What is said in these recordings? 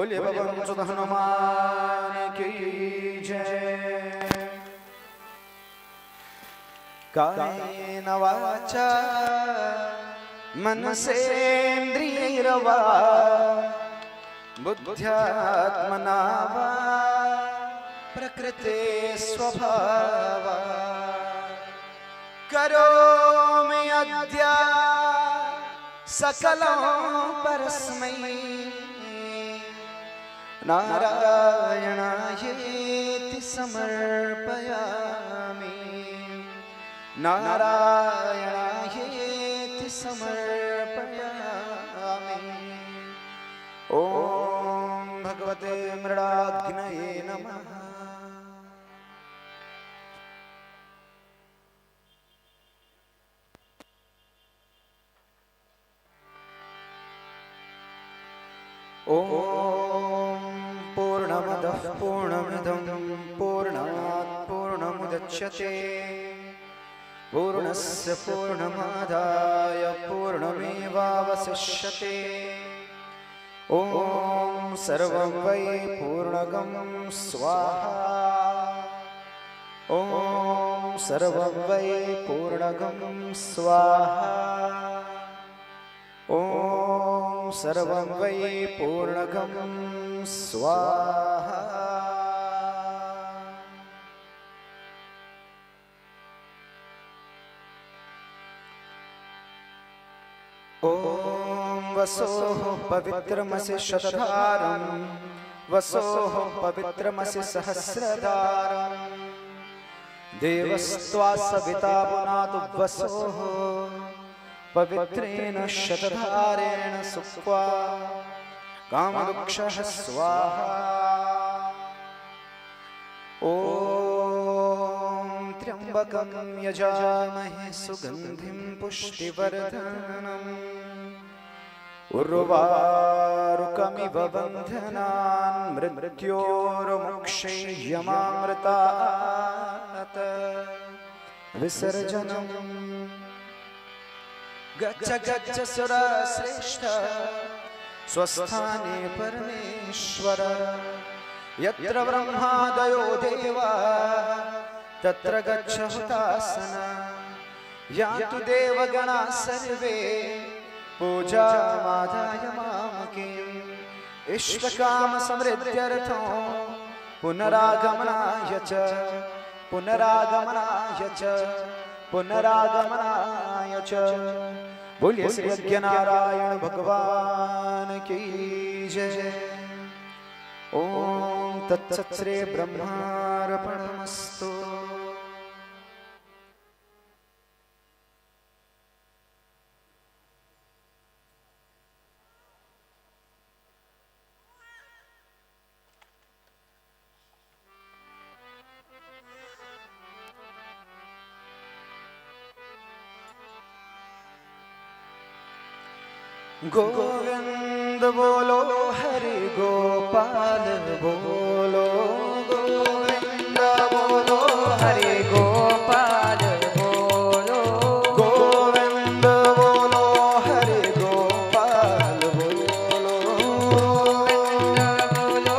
बोलिए भगवान सुध हनुमान की जय। कायेन वाचा मनसेन्द्रियैर्वा बुद्ध्यात्मना वा प्रकृते स्वभावा करोमि अद्य सकलं परस्मै नारायणायेति समर्पयामि नारायणायेति समर्पयामि। ओम भगवते मृडाग्नये नमः। ओम पूर्णमदः पूर्णमिदं पूर्णात् पूर्णमुदच्यते पूर्णस्य पूर्णमादाय पूर्णमेवावशिष्यते। ओम सर्वं वै पूर्णगं स्वाहा। ओम सर्वं वै पूर्णगं स्वाहा। ओम सर्वं वै पूर्णगं स्वाहा। ओम वसोः पवित्रमसि शतधारं वसोः पवित्रमसि सहस्रधारं देवस्त्वा सविता पुनातु वसोः पवित्रेण शतधारेण सुक्त्वा कामदुक्षः स्वाहा। ओम त्र्यंबकं यजामहे सुगंधिं पुष्टिवर्धनम् उर्वारुकमिव बन्धनान् मृत्योर्मुक्षयमामृतात् विसर्जनम्। गच्छ गच्छ सुरश्रेष्ठ स्वस्थाने परमेश्वर यत्र ब्रह्मादयो देवा तत्र गच्छ हुतासना। यान्तु देवगणा सर्वे पूजामादाय मामकीम् इष्टकाम समृद्ध्यर्थं पुनरागमनाय च पुनरागमनाय च पुनरागमनाय च। बोलिए श्री यज्ञनारायण भगवान की जय। ओम तत्सत् श्री ब्रह्मार्पणमस्तु। गोविंद बोलो हरि गोपाल बोलो गोविंद बोलो हरि गोपाल बोलो गोविंद बोलो हरि गोपाल बोलो गोविंद बोलो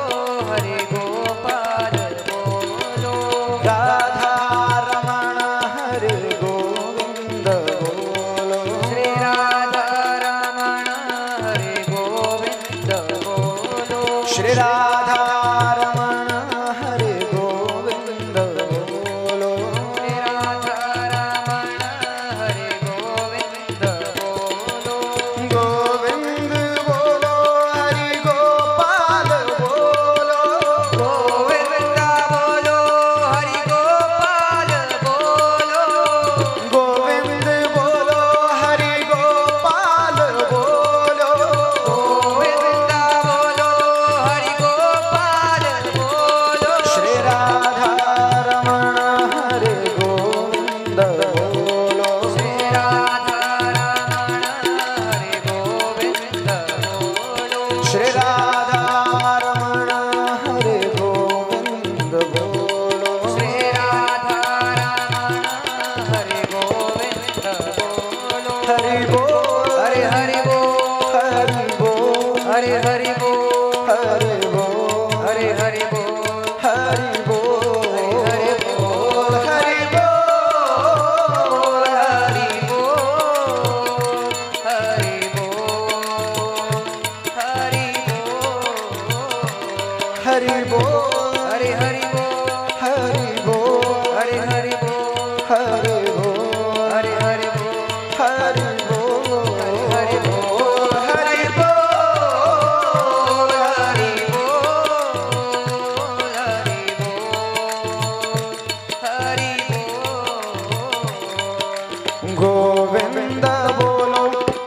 हरि गोपाल बोलो राधा रमण हरि गोविंद बोलो श्री राधा श्री राधा रमण हरे गोविंद बोलो श्री राधा रमण हरे गोविंद बोलो गोविंद बोलो हरि गोपाल बोलो गोविंद बोलो हरि गोपाल बोलो गोविंद बोलो हरि गोपाल बोलो गोविंद बोलो हरि गोपाल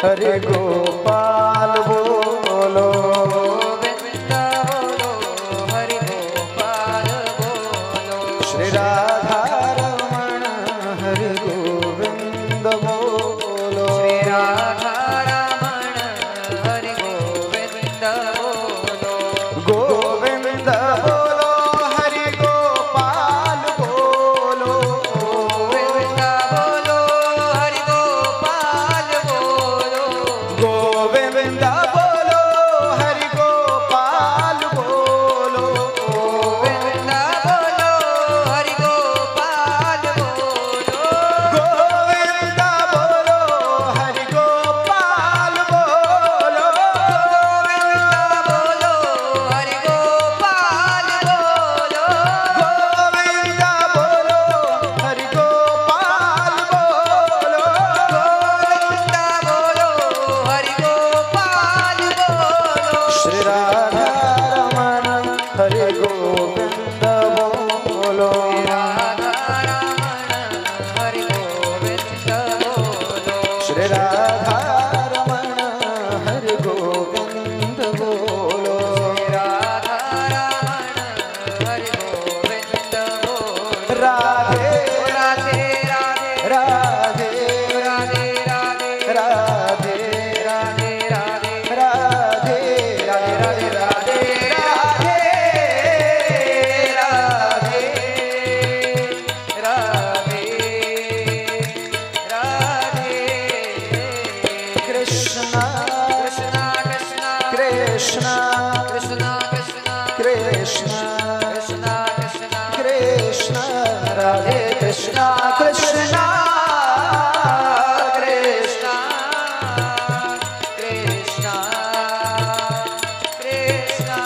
हरे गोपाल बोलो, गोविंद बोलो, हरि गोपाल बोलो। श्री राधा रमण हरे गोविंद बोलो, श्री राधा रमण हरि गोविंद बोलो। गोविंद बोलो, हरि गोपाल बोलो, गोविंद बोलो, हरि गोपाल बोलो। गोविंद बोलो, हरि गोपाल बोलो, गोविंद बोलो, हरि गोपाल बोलो। गोविंद बोलो, हरि गोपाल बोलो, गोविंद बोलो, हरि गोपाल बोलो। गोविंद बोलो, हरि गोपाल बोलो, गोविंद बोलो, हरि गोपाल बोलो। श्री राधा रमण हरे गोविंद बोलो, राधा रमण हरि गोविंद बोलो। श्री राधा रमण हरे गोविंद बोलो, राधा रमण हरि गोविंद बोलो। राधे राधे राधे राधे राधे राधे राधे राधे राधे राधे राधे राधे राधे राधे राधे राधे कृष्ण कृष्णा कृष्णा कृष्ण कृष्णा कृष्णा कृष्ण कृष्णा कृष्णा कृष्ण राधे कृष्ण कृष्ण कृष्णा कृष्णा कृष्णा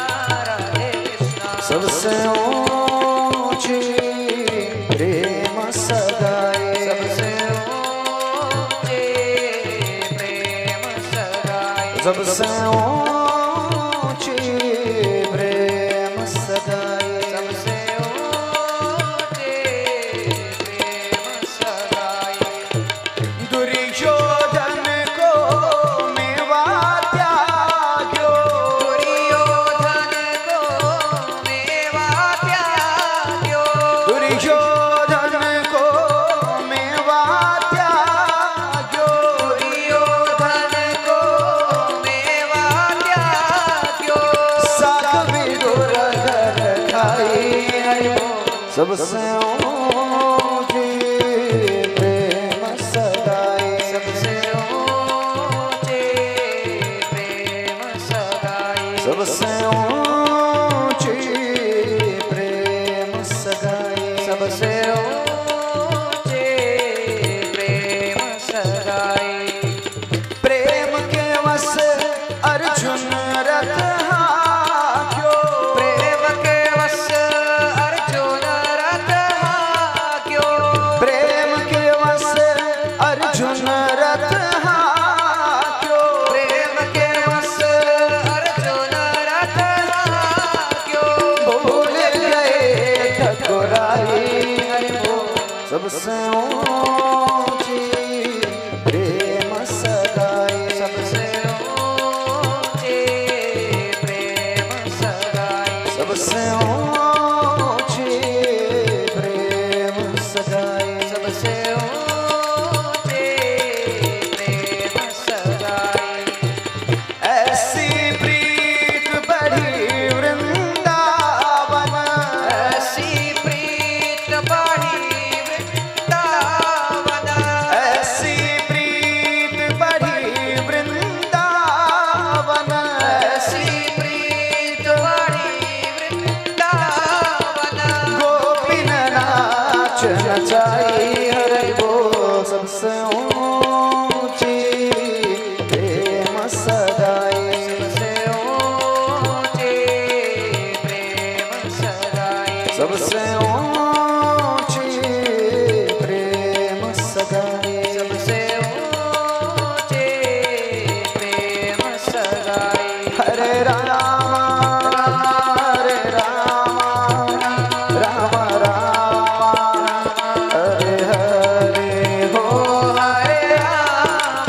राधे कृष्णा सबसे ऊंची प्रेम सगाई, सबसे ऊंचे प्रेम सगाई सबसे ऊंची प्रेम सगाई, सबसे ऊंचे प्रेम सगाई दुर्योधन को मेवा त्याग्यो, दुर्योधन को मेवा त्याग्यो दुर्योधन को मेवा त्याग्यो, दुर्योधन को मेवा त्याग्यो सात विदुर घर खाई, सबसे ऊंची प्रेम सगाई, सबसे ऊंचे प्रेम सगाई सबसे ऊंची प्रेम सगाई, सबसे ऊंचे प्रेम सगाई प्रेम के वश अर्जुन रथ हाक्यो, प्रेम के वश अर्जुन रथ हाक्यो प्रेम के वश अर्जुन रथ हाक्यो, प्रेम के वश अर्जुन रथ हाक्यो भूल गए ठकुराई, सबसे ऊंची प्रेम सगाई, सबसे ऊंचे प्रेम सगाई सबसे ऊंची प्रेम सगाई, सबसे ऊंचे प्रेम सगाई ऐसी प्रीत बढ़ी वृंदावन, ऐसी प्रीत बढ़ी वृंदावन ऐसी प्रीत बढ़ी वृंदावन, ऐसी प्रीत बढ़ी वृंदावन गोपिन नाच नचाई, हरे बोल सबसे ऊंची प्रेम सगाई, सबसे ऊंचे प्रेम सगाई सबसे ऊंची प्रेम सगाई, सबसे ऊंचे प्रेम सगाई हरे राम हरे राम राम राम हरे हरे हो, हरे राम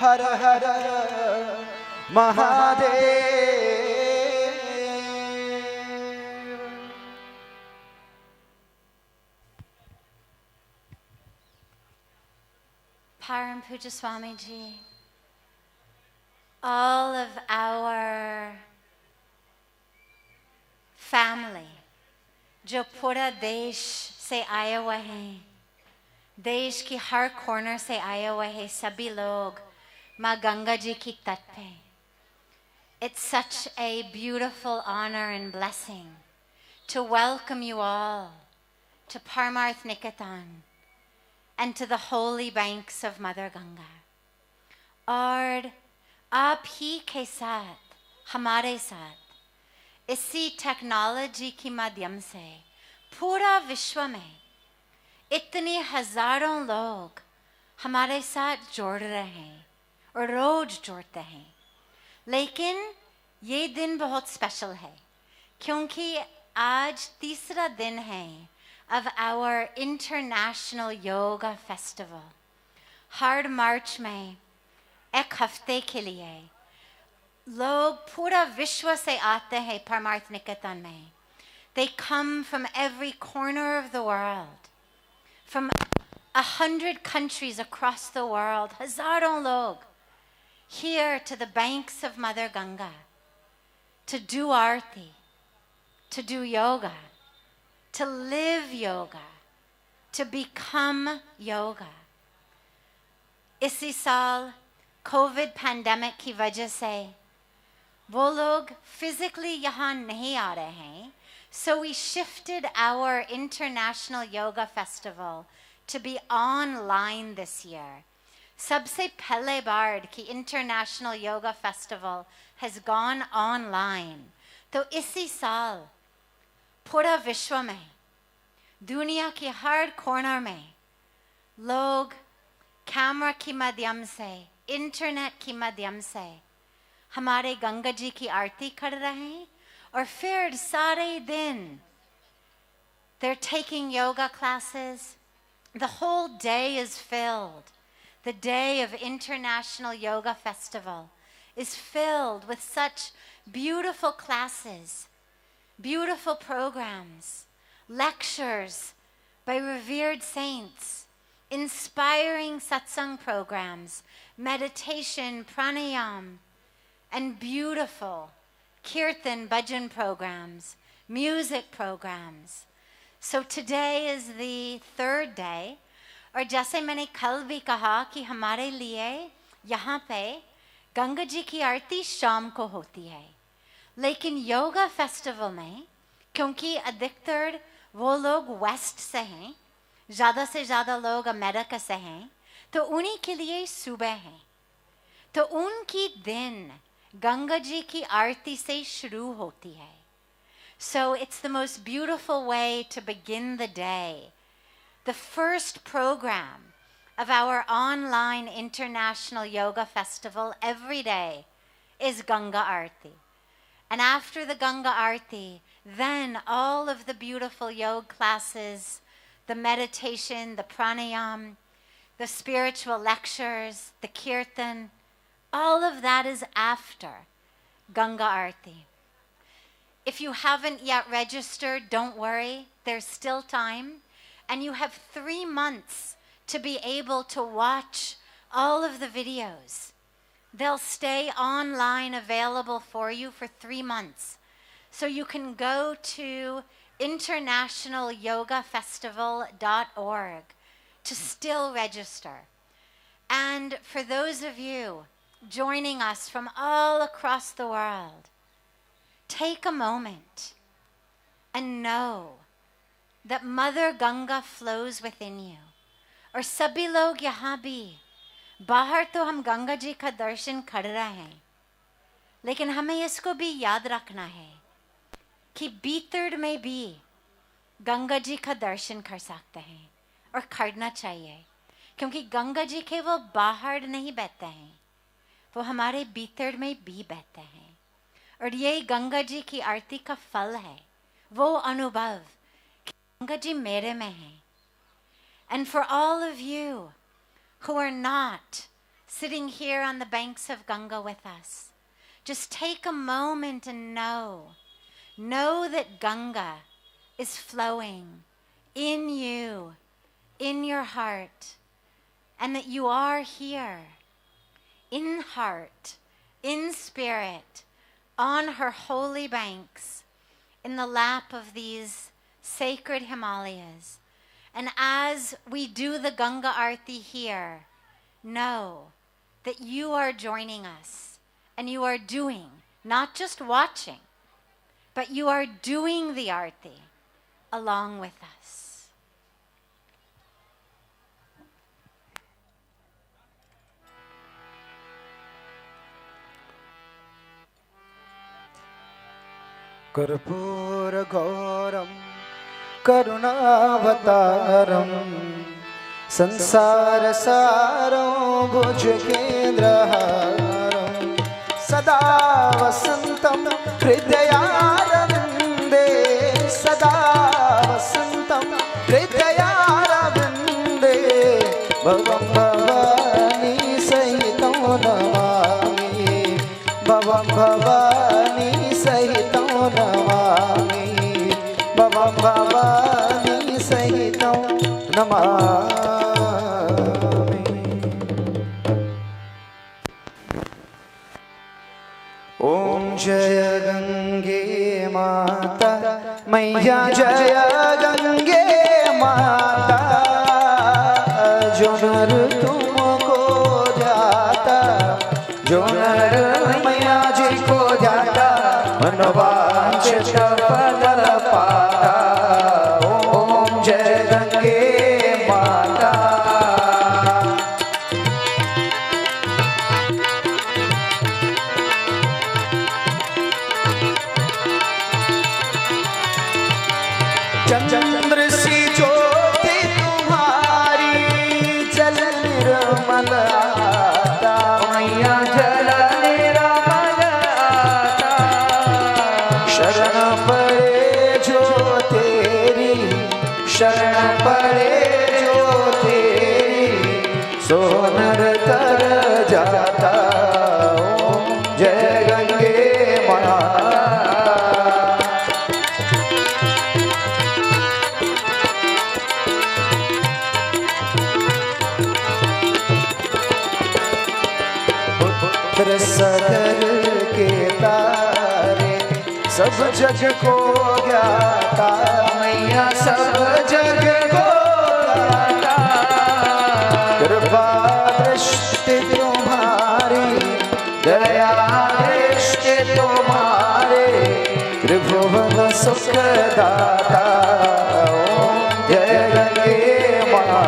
हर हर Mahadev. Param Pujya Swamiji, all of our family, जो पूरा देश से आया हुआ है, देश की हर कॉर्नर से आया हुआ है, सभी लोग माँ गंगा जी की तट पे. It's such a beautiful honor and blessing to welcome you all to Parmarth Niketan and to the holy banks of Mother Ganga. और आप ही के साथ, हमारे साथ, इसी टेक्नोलॉजी के माध्यम से पूरा विश्व में इतने हजारों लोग हमारे साथ जुड़ रहे हैं और रोज जुड़ते हैं. लेकिन ये दिन बहुत स्पेशल है क्योंकि आज तीसरा दिन है of our International Yoga Festival. हर मार्च में एक हफ्ते के लिए लोग पूरा विश्व से आते हैं परमार्थ निकेतन में. They come from every corner of the world, from 100 countries across the world, हजारों लोग, here to the banks of Mother Ganga to do aarti, to do yoga, to live yoga, to become yoga. इसी साल Covid pandemic की वजह से वो लोग physically यहाँ नहीं आ रहे हैं, so we shifted our International Yoga Festival to be online this year. सबसे पहले बार कि International Yoga Festival has gone online. तो इसी साल पूरा विश्व में, दुनिया के हर कॉर्नर में लोग कैमरा के माध्यम से, इंटरनेट के माध्यम से हमारे गंगा जी की आरती कर रहे हैं और फिर सारे दिन they're taking yoga classes. The whole day is filled. The day of International Yoga Festival is filled with such beautiful classes, beautiful programs, lectures by revered saints, inspiring satsang programs, meditation, pranayam, and beautiful kirtan bhajan programs, music programs. So today is the third day, और जैसे मैंने कल भी कहा कि हमारे लिए यहाँ पे गंगा जी की आरती शाम को होती है, लेकिन योगा फेस्टिवल में क्योंकि अधिकतर वो लोग वेस्ट से हैं, ज़्यादा से ज़्यादा लोग अमेरिका से हैं, तो उन्हीं के लिए सुबह है, तो उनकी दिन गंगा जी की आरती से शुरू होती है. So it's the most beautiful way to begin the day. The first program of our online International Yoga Festival every day is Ganga Aarti. And after the Ganga Aarti, then all of the beautiful yoga classes, the meditation, the pranayam, the spiritual lectures, the kirtan, all of that is after Ganga Aarti. If you haven't yet registered, don't worry, there's still time. And you have 3 months to be able to watch all of the videos. They'll stay online available for you for 3 months. So you can go to internationalyogafestival.org to still register. And for those of you joining us from all across the world, take a moment and know that Mother Ganga flows within you. और सभी लोग यहाँ भी, बाहर तो हम गंगा जी का दर्शन कर रहे हैं, लेकिन हमें इसको भी याद रखना है कि भीतर में भी गंगा जी का दर्शन कर सकते हैं और करना चाहिए, क्योंकि गंगा जी के वो बाहर नहीं बहते हैं, वो हमारे भीतर में भी बहते हैं. और ये गंगा जी की आरती का फल है, वो अनुभव कि गंगा जी मेरे में है. And for all of you who are not sitting here on the banks of Ganga with us, just take a moment and know that Ganga is flowing in you, in your heart, and that you are here, in heart, in spirit, on her holy banks, in the lap of these sacred Himalayas. And as we do the Ganga Aarti here, know that you are joining us, and you are doing, not just watching, but you are doing the Aarti along with us. कर्पूर घोरम करुणावतारम संसार सारं भुजगेन्द्रहारं सदा वसन्तं हृदयारविन्दे सदा वसन्तं हृदयारविन्दे भवं भवानी सहितं नमामि भवं भवानी सहितं नमामि भवं भवानी सहितं नमामि। ओम जय गंगे माता मैया जय गंगे माता जो नर तुमको ध्याता जो नर मैया जी को ध्याता मनोवांछित फल पाता। ओम जय गंगे माता। चंद्र सी ज्योति तुम्हारी जल निर्मल आता मैया जल निर्मल आता शरण पड़े जो तेरी शरण पड़े जो तेरी सोनर तर जाता। ओम जय गंगे माता। सगर के तारे सब जग को ज्ञाता मैया सब जग को ज्ञाता कृपा दृष्टि तुम्हारी दया दृष्टि तुम्हारे त्रिभुवन सुख दाता। ओम जय गंगे माता।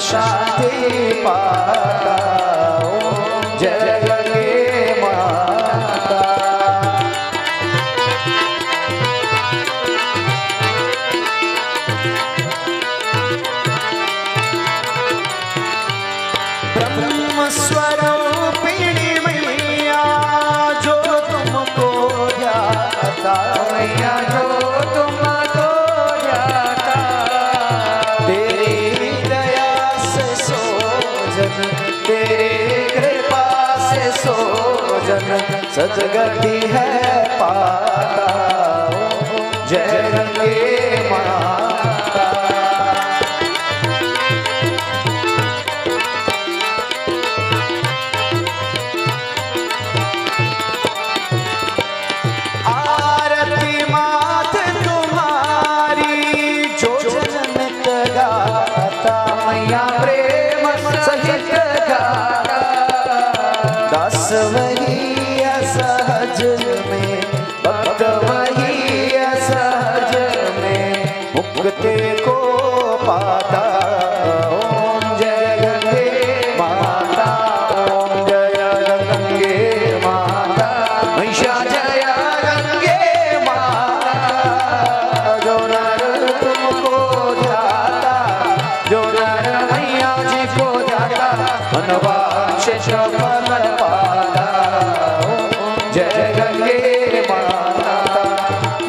शांति पाता। ओम जय गंगे माता। ब्रह्म स्वरूपिणी मैया जो तुमको ध्याता मैया जो तुमको ध्याता तेरी तेरे कृपा से सोजन सदगति है पाता। जय गंगे माता। मैया प्रेम सहित गाता। दास वही असहज में, भक्त वही असहज में, मुक्ति को पाता। ओम जय गंगे माता, ओम जय गंगे माता, मैया जय गंगे माता। जो नर तुमको ध्याता, जो नर मैया जी को ध्याता, मनवांछित फल पाता। ओम जय गंगे माता,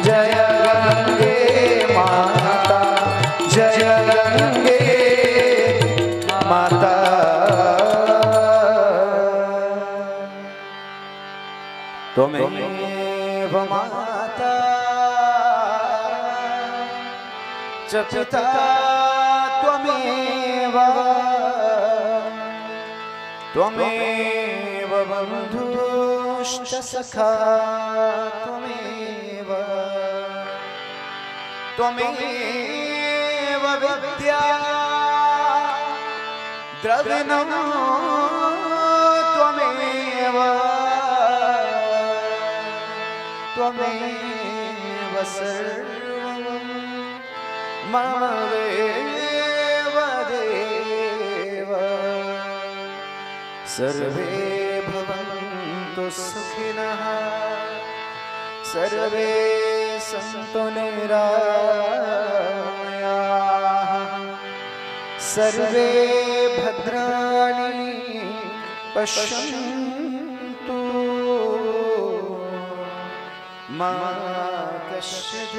जय गंगे माता, जय गंगे माता। त्वमेव माता च पिता त्वमेव, त्वमेव बन्धुश्च सखा त्वमेव, त्वमेव विद्या द्रविणं त्वमेव, त्वमेव सर्वं मम देव देव। सर्वे भवन्तु सुखिनः, सर्वे सन्तु निरामयाः, सर्वे भद्राणि पश्यन्तु, मा कश्चित्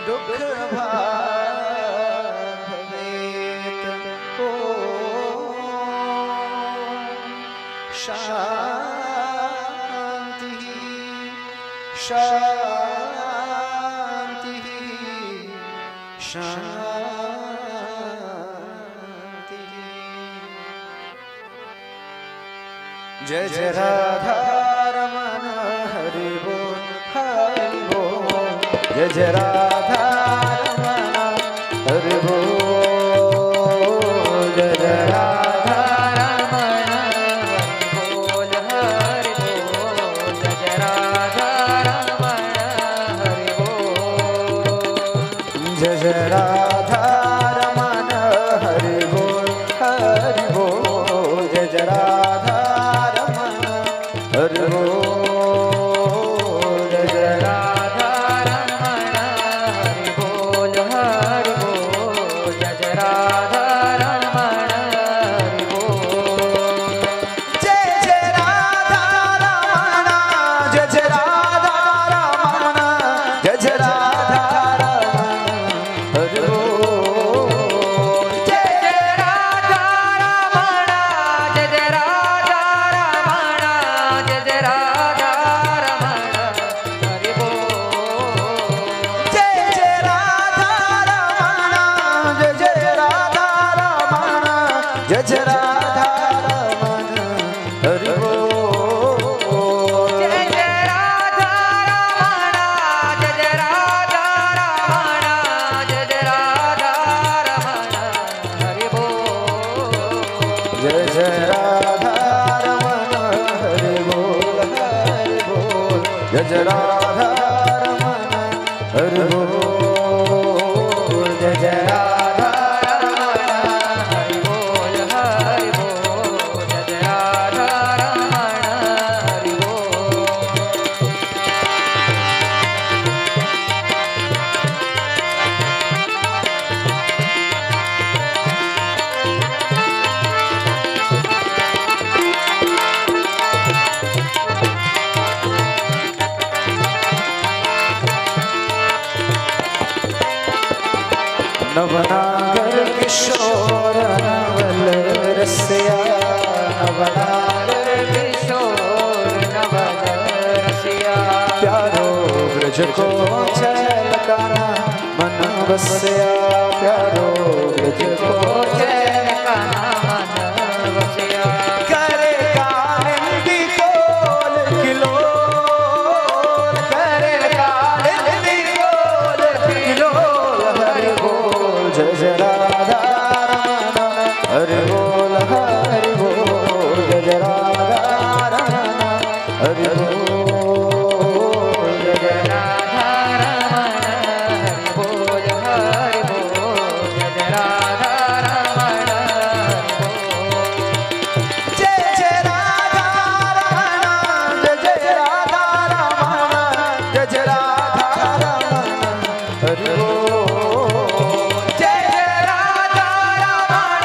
दुःखभाग् भवेत्। शान्तिः शान्तिः शान्तिः। जय जय राधा रमण हरि बोल हरि बोल, जय जय राधा रमण हरि बोल, जय जय राधा रमण हरि बोल हरि बोल, जय जय राधा रमण हरि बोल, जय जय राधा रमण हरि बोल हरि बोल, जय जय राधा रमण हरि बोल, जय जय राधा रमण हरि बोल हरि बोल, जय जय राधा रमण हरि बोल, जय जय राधा रमण, जय जय राधा रमण, जय जय राधा रमण हरि बोल, जय जय राधा रमण, जय जय राधा रमण, जय जय राधा रमण हरि बोल, जय जय राधा रमण, जय जय राधा रमण, जय जय राधा रमण हरि बोल, जय जय राधा रमण, जय जय राधा रमण, जय जय राधा रमण हरि बोल, जय जय राधा रमण हरि बोल हरि बोल, जय जय राधा रमण हरि बोल, जय जय राधा रमण हरि बोल हरि बोल, जय जय राधा रमण हरि बोल, नवनागर किशोर नवल रसिया, नवनागर किशोर नवल रसिया, प्यारो ब्रज को छलकाना मन बसिया, प्यारो ब्रज को जय कान्हा मन बसिया, करे कालिंदी कोल किलोल, करे कालिंदी कोल किलोल हरि बोल, जय जय राधा रमण हरि बोल जय जय राधा रमण हरि बोल जय राधा रमण हरि बोल जय राधा रमण जय जय राधा रमण जय जय राधा रमण जय जय राधा रमण हरि बोल जय जय राधा रमण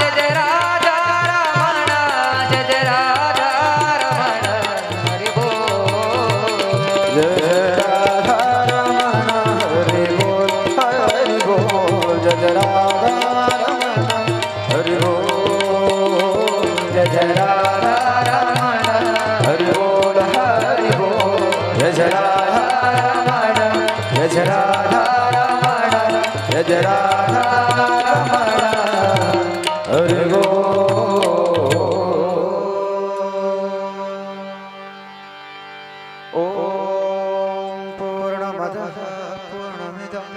जय जय राधा रमण जय जय राधा रमण हरि बोल जय राधा रमण हरि बोल जय जय राधा रमण हरि बोल जय जय राधा रमण हरि बोल जय जय राधा रमण जय जय राधा रमण जय जय राधा रमण हरि बोल। ॐ पूर्णमदः पूर्णमिदं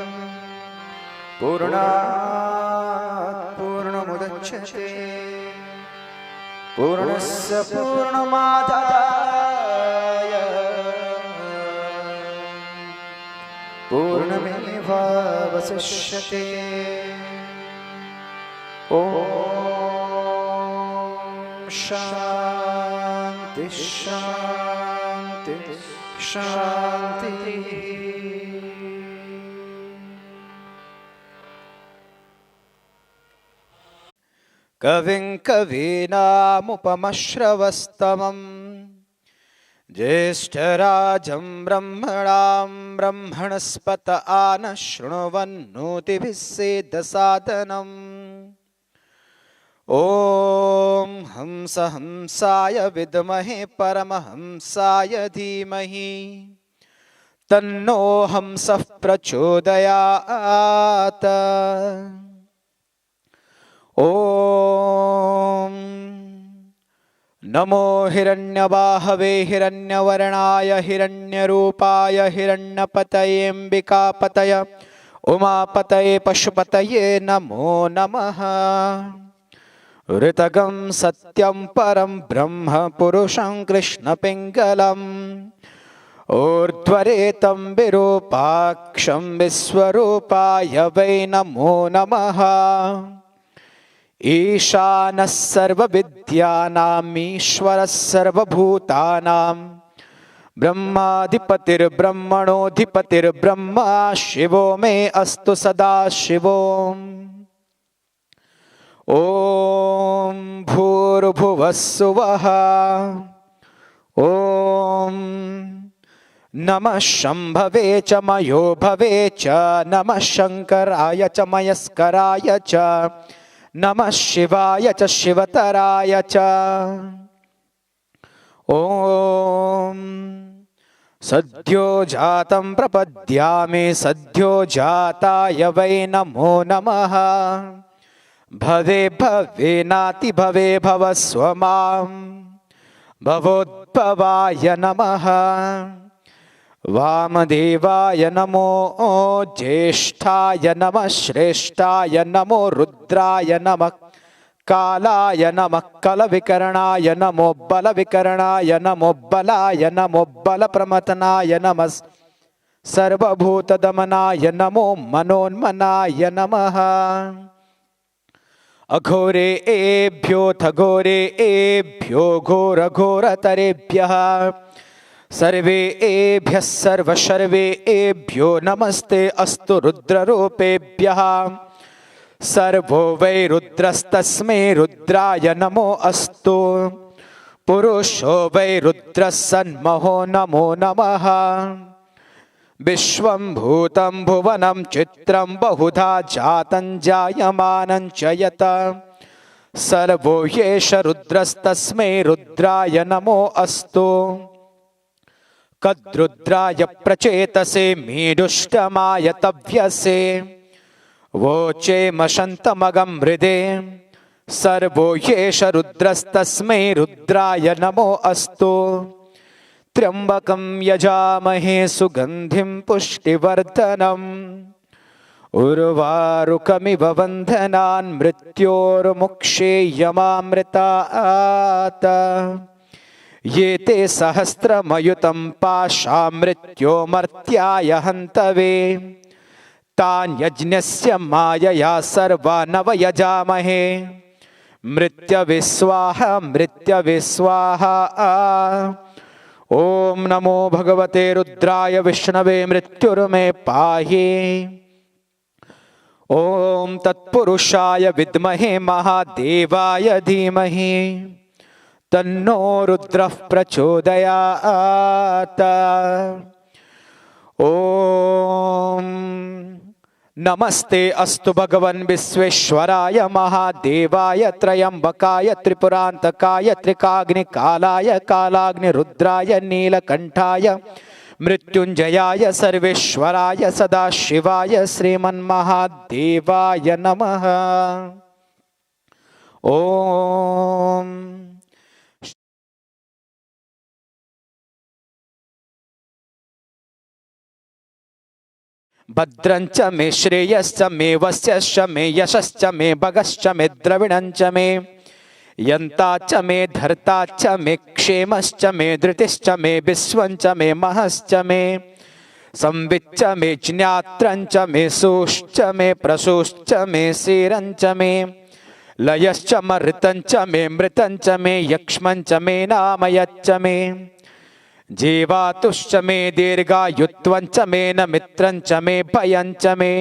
पूर्णात् पूर्णमुदच्यते पूर्णस्य पूर्णमादाय पूर्णमेवावशिष्यते। ॐ शान्ति शान्ति शान्तिः। कविं कवीनामुपमश्रवस्तमम् ज्येष्ठराजं ब्रह्मणां ब्रह्मणस्पत आनः शृण्वन्नोतिभिः सेदसादनम्। ॐ हंस हंसाय विद्महे परमहंसाय धीमहि तन्नो हंसः प्रचोदयात्। ॐ नमो हिरण्यबाहवे हिरण्यवर्णाय हिरण्यरूपाय हिरण्यपतयेऽम्बिकापतय उमापतये पशुपतये नमो नमः। ऋतगं सत्यं परं ब्रह्म पुरुषं कृष्णपिङ्गलम् ऊर्ध्वरेतं विरूपाक्षं विश्वरूपाय वै नमो नमः। ईशानः सर्वविद्यानाम् ईश्वरः सर्वभूतानां ब्रह्माधिपतिर्ब्रह्मणोऽधिपतिर्ब्रह्मा शिवो मे अस्तु सदा शिवो। ॐ भूर्भुवः सुवः। ॐ नमः शम्भवे च मयो भवे च नमः शङ्कराय च मयस्कराय च नमः शिवाय च शिवतराय च। ॐ सद्यो जातं प्रपद्यामि सद्यो जाताय वै नमो नमः। भवे भवे नाति भवे भव स्वमां भवोद्भवाय नमः। वामदेवाय नमो ज्येष्ठाय नमः श्रेष्ठाय नमो रुद्राय नमः कालाय नमः कलविकरणाय नमो बलविकरणाय नमो बलाय नमो बलप्रमथनाय नमः सर्वभूतदमनाय नमो मनोन्मनाय नमः। अघोरेभ्योऽथ घोरेभ्यो घोरघोरतरेभ्यः सर्वेभ्यः सर्वशर्वेभ्यो नमस्ते अस्तु रुद्ररूपेभ्यः। सर्वो वै रुद्रस्तस्मै रुद्राय नमो अस्तु। पुरुषो वै रुद्रः सन्महो नमो नमः। विश्वं भूतं भुवनं चित्रं बहुधा जातं जायमानं च यत् सर्वो येष रुद्रस्तस्मै रुद्राय नमो अस्तु। कद्रुद्राय प्रचेतसे मीडुष्टमाय तव्यसे वोचे मशन्तमगं हृदे सर्वो येष रुद्रस्तस्मै रुद्राय नमो अस्तु। त्र्यम्बकं यजामहे सुगन्धिं पुष्टिवर्धनम् उर्वारुकमिव बन्धनान् मृत्योर्मुक्षे यमामृतात् ये ते सहस्रमयुतं पाशा मृत्योमर्त्याय हन्तवे तान्यज्ञस्य मायया सर्वानवयजामहे मृत्यवे स्वाहा मृत्यवे स्वाहा ओम नमो भगवते रुद्राय विष्णवे मृत्युर्मे पाहि ओम तत्पुरुषाय विद्महे महादेवाय धीमहि तन्नो रुद्रः प्रचोदयात् ओम नमस्ते अस्तु भगवन् विश्वेश्वराय महादेवाय त्रयंबकाय त्रिपुरांतकाय त्रिकाग्निकालाय कालाग्निरुद्राय नीलकंठाय मृत्युंजयाय सर्वेश्वराय सदाशिवाय श्रीमन्महादेवाय नमः ओम भद्रंच मे श्रेयश्च मे वस्यश्च मे यशश्च मे भगश्च मे द्रविणंच मे यन्ताच मे धर्ताच मे क्षेमश्च मे धृतिश्च मे विश्वंच मे महश्च मे संविच्च मे ज्ञात्रंच मे सूश्च मे प्रसूश्च मे सीरंच मे लयश्च मृतंच मे मृतंच मे यक्ष्मंच मे नामयच्च मे जीवातुश्च मे दीर्घायुत्वंच मे न मित्रंच मे भयंच मे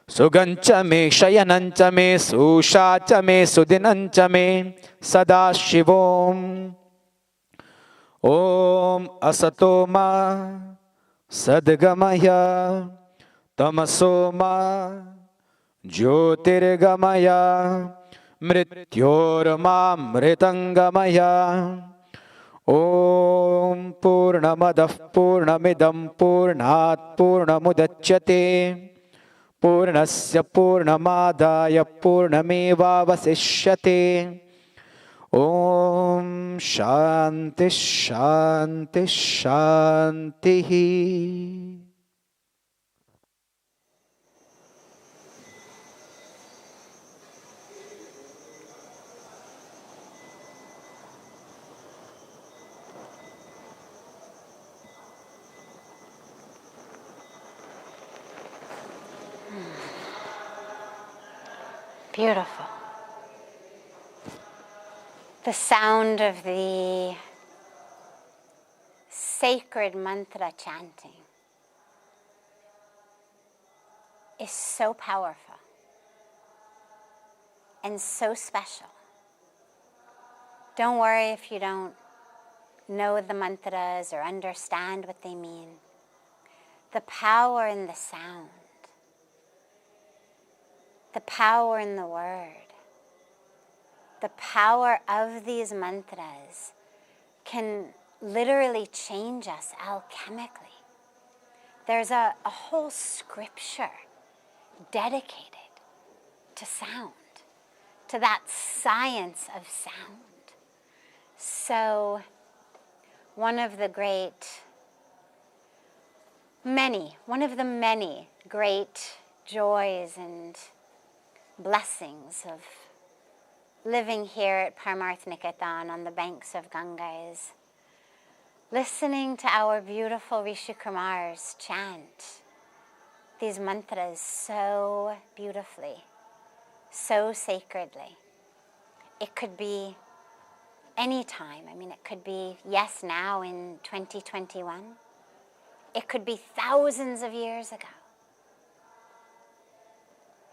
सुगंच मे शयनंच मे सूषा च मे सुदिनंच मे सदाशिवोम ओम असतो मा सद्गमय तमसो मा ज्योतिर्गमय मृत्योर्मामृतंगमय ओम पूर्णमदः पूर्णमिदं पूर्णात् पूर्णमुदच्यते पूर्णस्य पूर्णमादाय पूर्णमेवावशिष्यते ओम शांति शांति शांति। Beautiful. The sound of the sacred mantra chanting is so powerful and so special. Don't worry if you don't know the mantras or understand what they mean. The power in the sound, the power in the word, the power of these mantras can literally change us alchemically. There's a whole scripture dedicated to sound, to that science of sound. So one of the many great joys and blessings of living here at Parmarth Niketan on the banks of Ganga is listening to our beautiful Rishikumars chant these mantras so beautifully, so sacredly. It could be any time. I mean, it could be, yes, now in 2021. It could be thousands of years ago.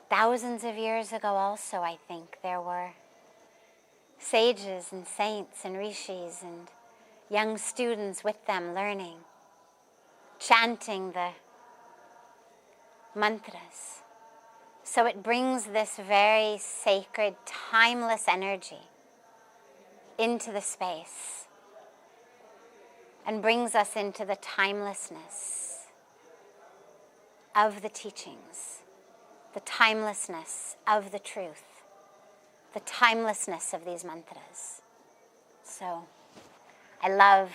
Thousands of years ago also, I think, there were sages and saints and rishis and young students with them learning, chanting the mantras. So it brings this very sacred, timeless energy into the space and brings us into the timelessness of the teachings, the timelessness of the truth, the timelessness of these mantras. So I love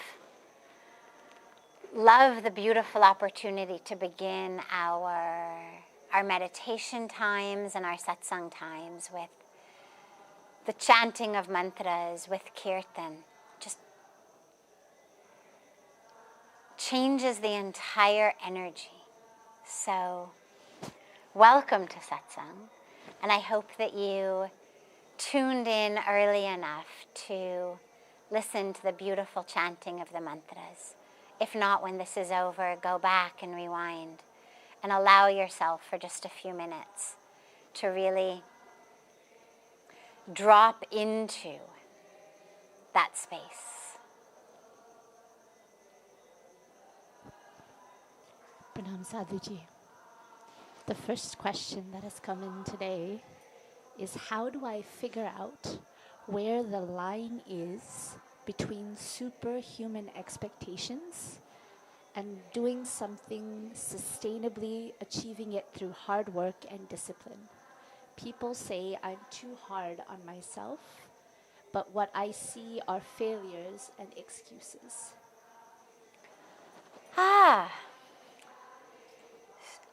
the beautiful opportunity to begin our our meditation times and our satsang times with the chanting of mantras, with kirtan, just changes the entire energy. So, welcome to satsang, and I hope that you tuned in early enough to listen to the beautiful chanting of the mantras. If not, when this is over, go back and rewind and allow yourself for just a few minutes to really drop into that space. Pranam Sadhuji. The first question that has come in today is, how do I figure out where the line is between superhuman expectations and doing something sustainably, achieving it through hard work and discipline? People say I'm too hard on myself, but what I see are failures and excuses.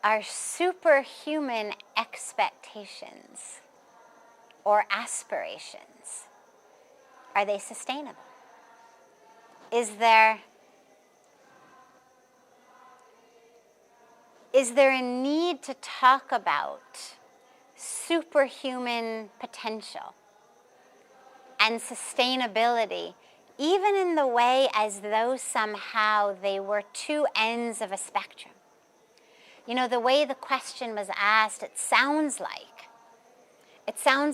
Our superhuman expectations or aspirations, are they sustainable? Is there a need to talk about superhuman potential and sustainability, even in the way as though somehow they were two ends of a spectrum? You know, the way the question was asked, it sounds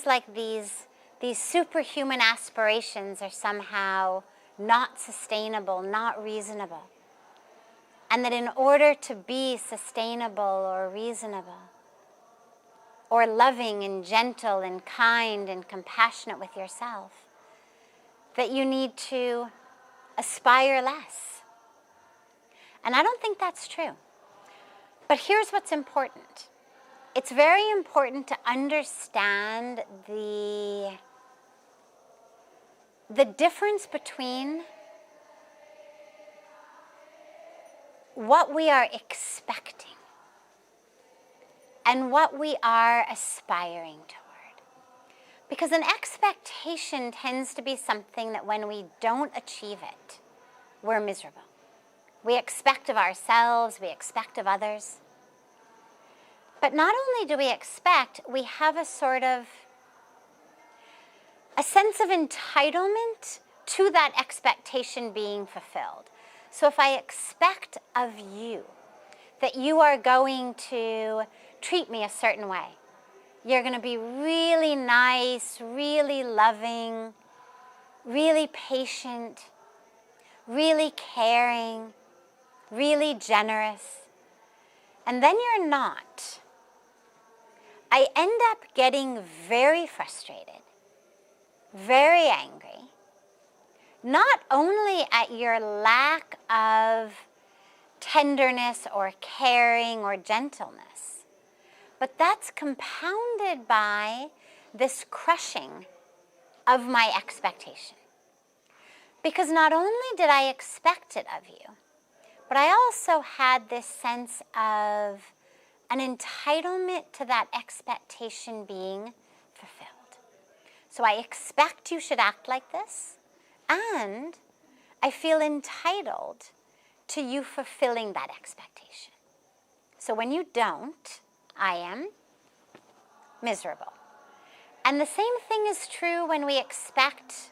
like these superhuman aspirations are somehow not sustainable, not reasonable. And that in order to be sustainable or reasonable, or loving and gentle and kind and compassionate with yourself, that you need to aspire less. And I don't think that's true. But here's what's important. It's very important to understand the difference between what we are expecting and what we are aspiring toward. Because an expectation tends to be something that when we don't achieve it, we're miserable. We expect of ourselves, we expect of others. But not only do we expect, we have a sort of a sense of entitlement to that expectation being fulfilled. So if I expect of you that you are going to treat me a certain way, you're going to be really nice, really loving, really patient, really caring, really generous, and then you're not, I end up getting very frustrated, very angry, not only at your lack of tenderness or caring or gentleness, but that's compounded by this crushing of my expectation. Because not only did I expect it of you, but I also had this sense of an entitlement to that expectation being fulfilled. So I expect you should act like this, and I feel entitled to you fulfilling that expectation. So when you don't, I am miserable. And the same thing is true when we expect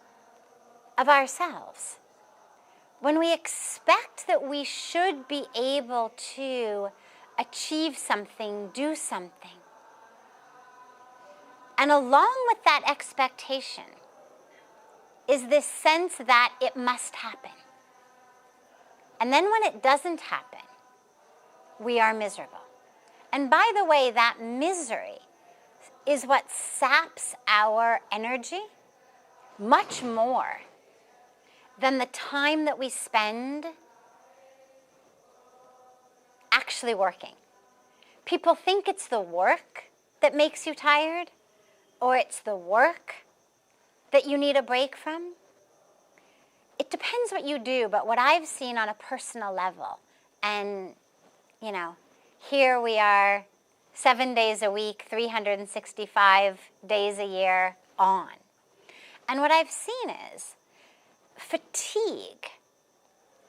of ourselves. When we expect that we should be able to achieve something, do something. And along with that expectation is this sense that it must happen. And then when it doesn't happen, we are miserable. And by the way, that misery is what saps our energy much more than the time that we spend actually working. People think it's the work that makes you tired, or it's the work that you need a break from. It depends what you do, but what I've seen on a personal level, and, you know, here we are 7 days a week, 365 days a year on. And what I've seen is fatigue,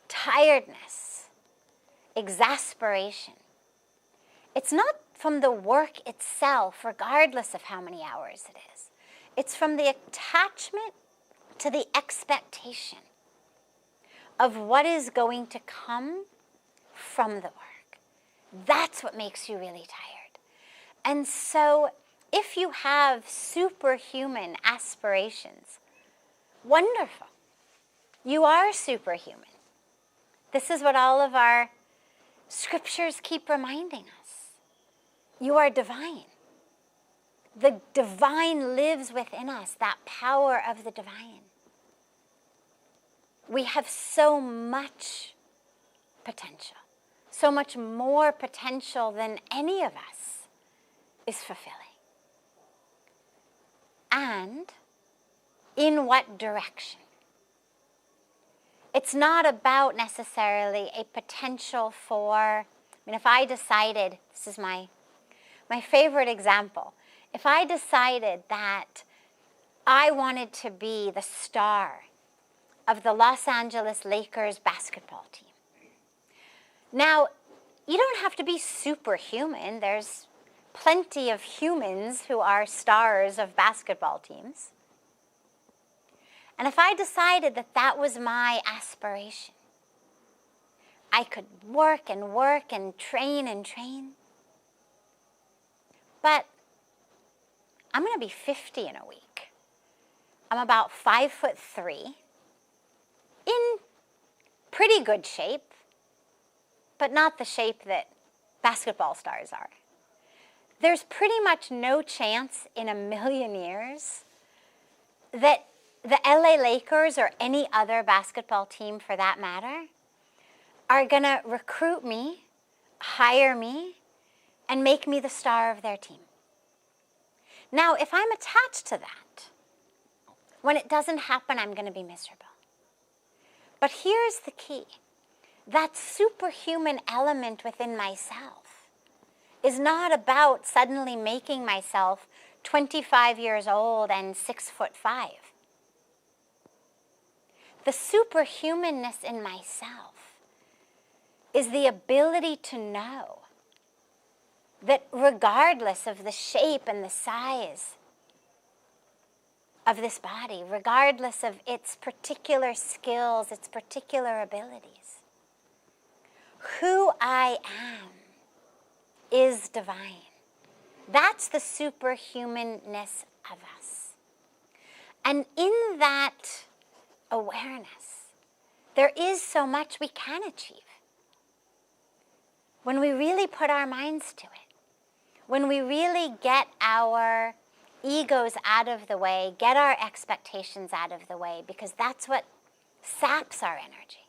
tiredness, exasperation. It's not from the work itself, regardless of how many hours it is. It's from the attachment to the expectation of what is going to come from the work. That's what makes you really tired. And so if you have superhuman aspirations, wonderful. You are superhuman. This is what all of our scriptures keep reminding us. You are divine. The divine lives within us, that power of the divine. We have so much potential, so much more potential than any of us is fulfilling. And in what direction? It's not about necessarily a potential for, if I decided, this is my favorite example, if I decided that I wanted to be the star of the Los Angeles Lakers basketball team. Now, you don't have to be superhuman. There's plenty of humans who are stars of basketball teams. And if I decided that that was my aspiration, I could work and work and train and train. But I'm going to be 50 in a week. I'm about 5'3", in pretty good shape, but not the shape that basketball stars are. There's pretty much no chance in a million years that the LA Lakers or any other basketball team for that matter are going to recruit me, hire me, and make me the star of their team. Now, if I'm attached to that, when it doesn't happen, I'm going to be miserable. But here's the key. That superhuman element within myself is not about suddenly making myself 25 years old and 6'5". The superhumanness in myself is the ability to know that regardless of the shape and the size of this body, regardless of its particular skills, its particular abilities, who I am is divine. That's the superhumanness of us. And in that awareness, there is so much we can achieve when we really put our minds to it, when we really get our egos out of the way, get our expectations out of the way, because that's what saps our energy.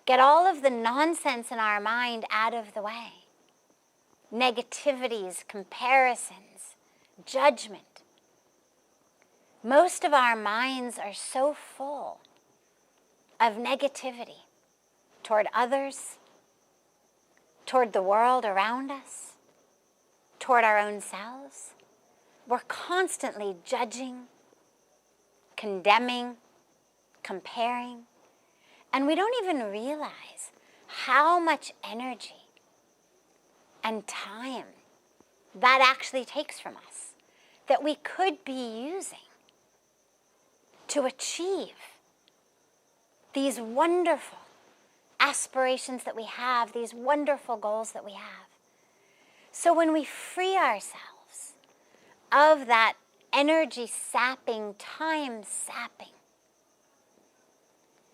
Get all of the nonsense in our mind out of the way. Negativities, comparisons, judgment. Most of our minds are so full of negativity toward others, toward the world around us, toward our own selves. We're constantly judging, condemning, comparing, and we don't even realize how much energy and time that actually takes from us that we could be using to achieve these wonderful aspirations that we have, these wonderful goals that we have. So when we free ourselves of that energy sapping, time sapping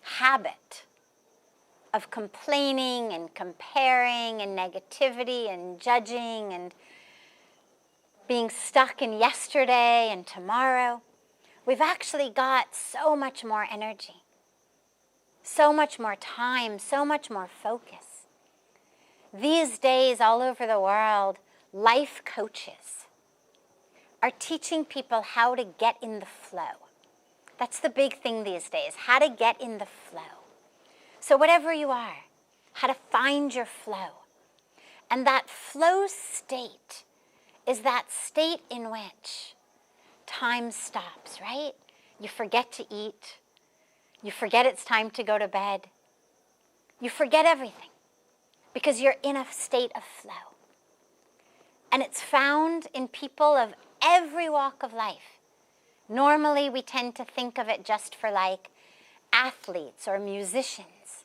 habit of complaining and comparing and negativity and judging and being stuck in yesterday and tomorrow, we've actually got so much more energy, so much more time, so much more focus. These days, all over the world, life coaches are teaching people how to get in the flow. That's the big thing these days, how to get in the flow. So whatever you are, how to find your flow. And that flow state is that state in which time stops, right? You forget to eat. You forget it's time to go to bed. You forget everything because you're in a state of flow. And it's found in people of every walk of life. Normally, we tend to think of it just for like athletes or musicians.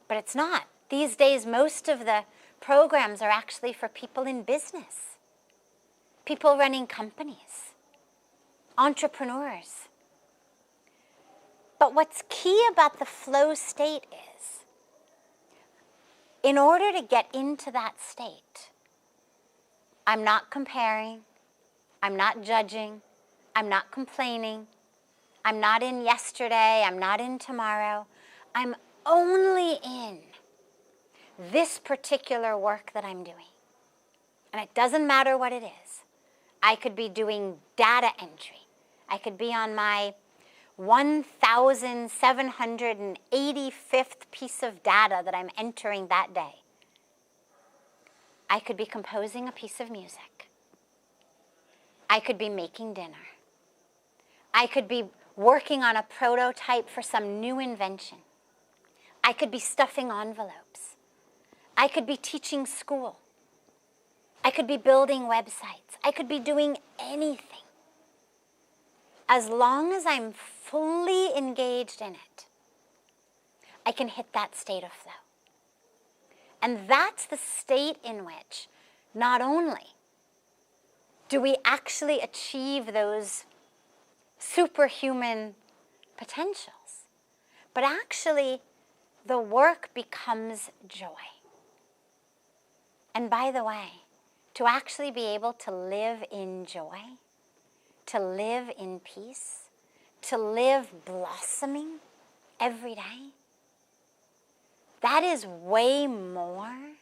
But it's not. These days, most of the programs are actually for people in business, people running companies, entrepreneurs. But what's key about the flow state is, in order to get into that state, I'm not comparing, I'm not judging, I'm not complaining, I'm not in yesterday, I'm not in tomorrow, I'm only in this particular work that I'm doing. And it doesn't matter what it is. I could be doing data entry. I could be on my 1,785th piece of data that I'm entering that day. I could be composing a piece of music. I could be making dinner. I could be working on a prototype for some new invention. I could be stuffing envelopes. I could be teaching school. I could be building websites. I could be doing anything. As long as I'm fully engaged in it, I can hit that state of flow. And that's the state in which not only do we actually achieve those superhuman potentials, but actually the work becomes joy. And by the way, to actually be able to live in joy, to live in peace, to live blossoming every day, that is way more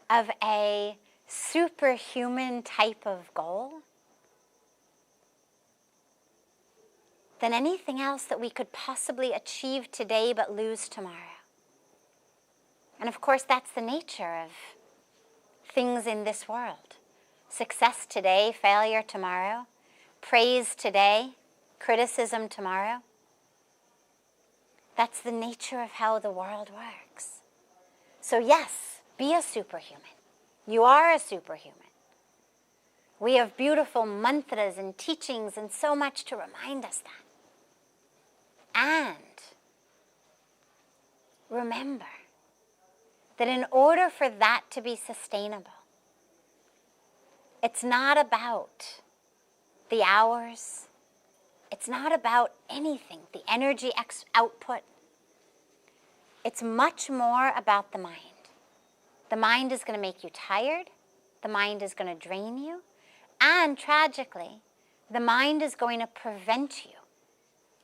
of a superhuman type of goal than anything else that we could possibly achieve today but lose tomorrow. And of course, that's the nature of things in this world. Success today, failure tomorrow, praise today, criticism tomorrow. That's the nature of how the world works. So yes, be a superhuman. You are a superhuman. We have beautiful mantras and teachings and so much to remind us that. And remember that in order for that to be sustainable, it's not about the hours. It's not about anything, the energy output. It's much more about the mind. The mind is going to make you tired. The mind is going to drain you. And tragically, the mind is going to prevent you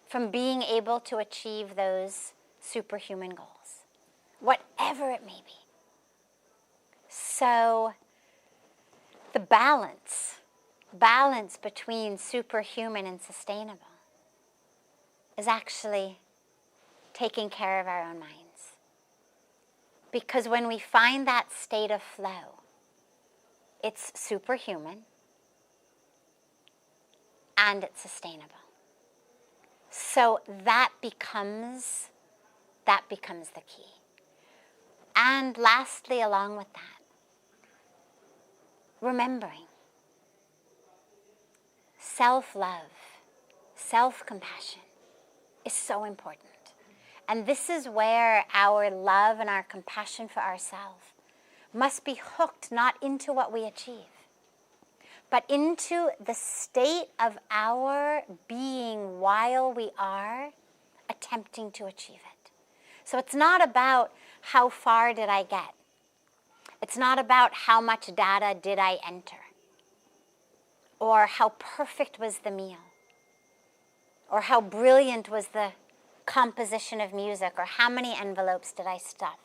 from being able to achieve those superhuman goals, whatever it may be. So the balance between superhuman and sustainable is actually taking care of our own minds. Because when we find that state of flow, it's superhuman and it's sustainable. So that becomes the key. And lastly, along with that, remembering self-love, self-compassion is so important. And this is where our love and our compassion for ourselves must be hooked not into what we achieve, but into the state of our being while we are attempting to achieve it. So it's not about how far did I get. It's not about how much data did I enter, or how perfect was the meal, or how brilliant was the composition of music, or how many envelopes did I stuff.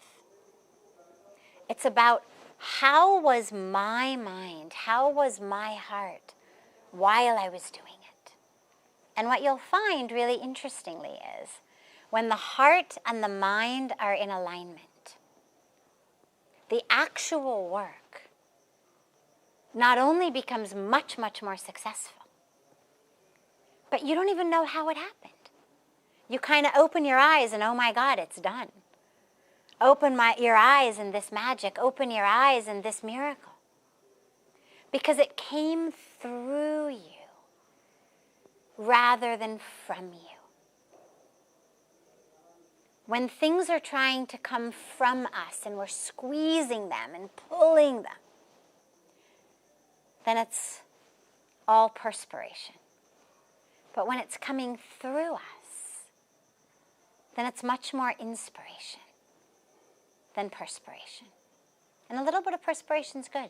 It's about how was my mind, how was my heart while I was doing it. And what you'll find really interestingly is when the heart and the mind are in alignment, the actual work not only becomes much, much more successful, but you don't even know how it happened. You kind of open your eyes and, oh my God, it's done. Open your eyes in this magic. Open your eyes in this miracle. Because it came through you rather than from you. When things are trying to come from us and we're squeezing them and pulling them, then it's all perspiration. But when it's coming through us, then it's much more inspiration than perspiration. And a little bit of perspiration is good.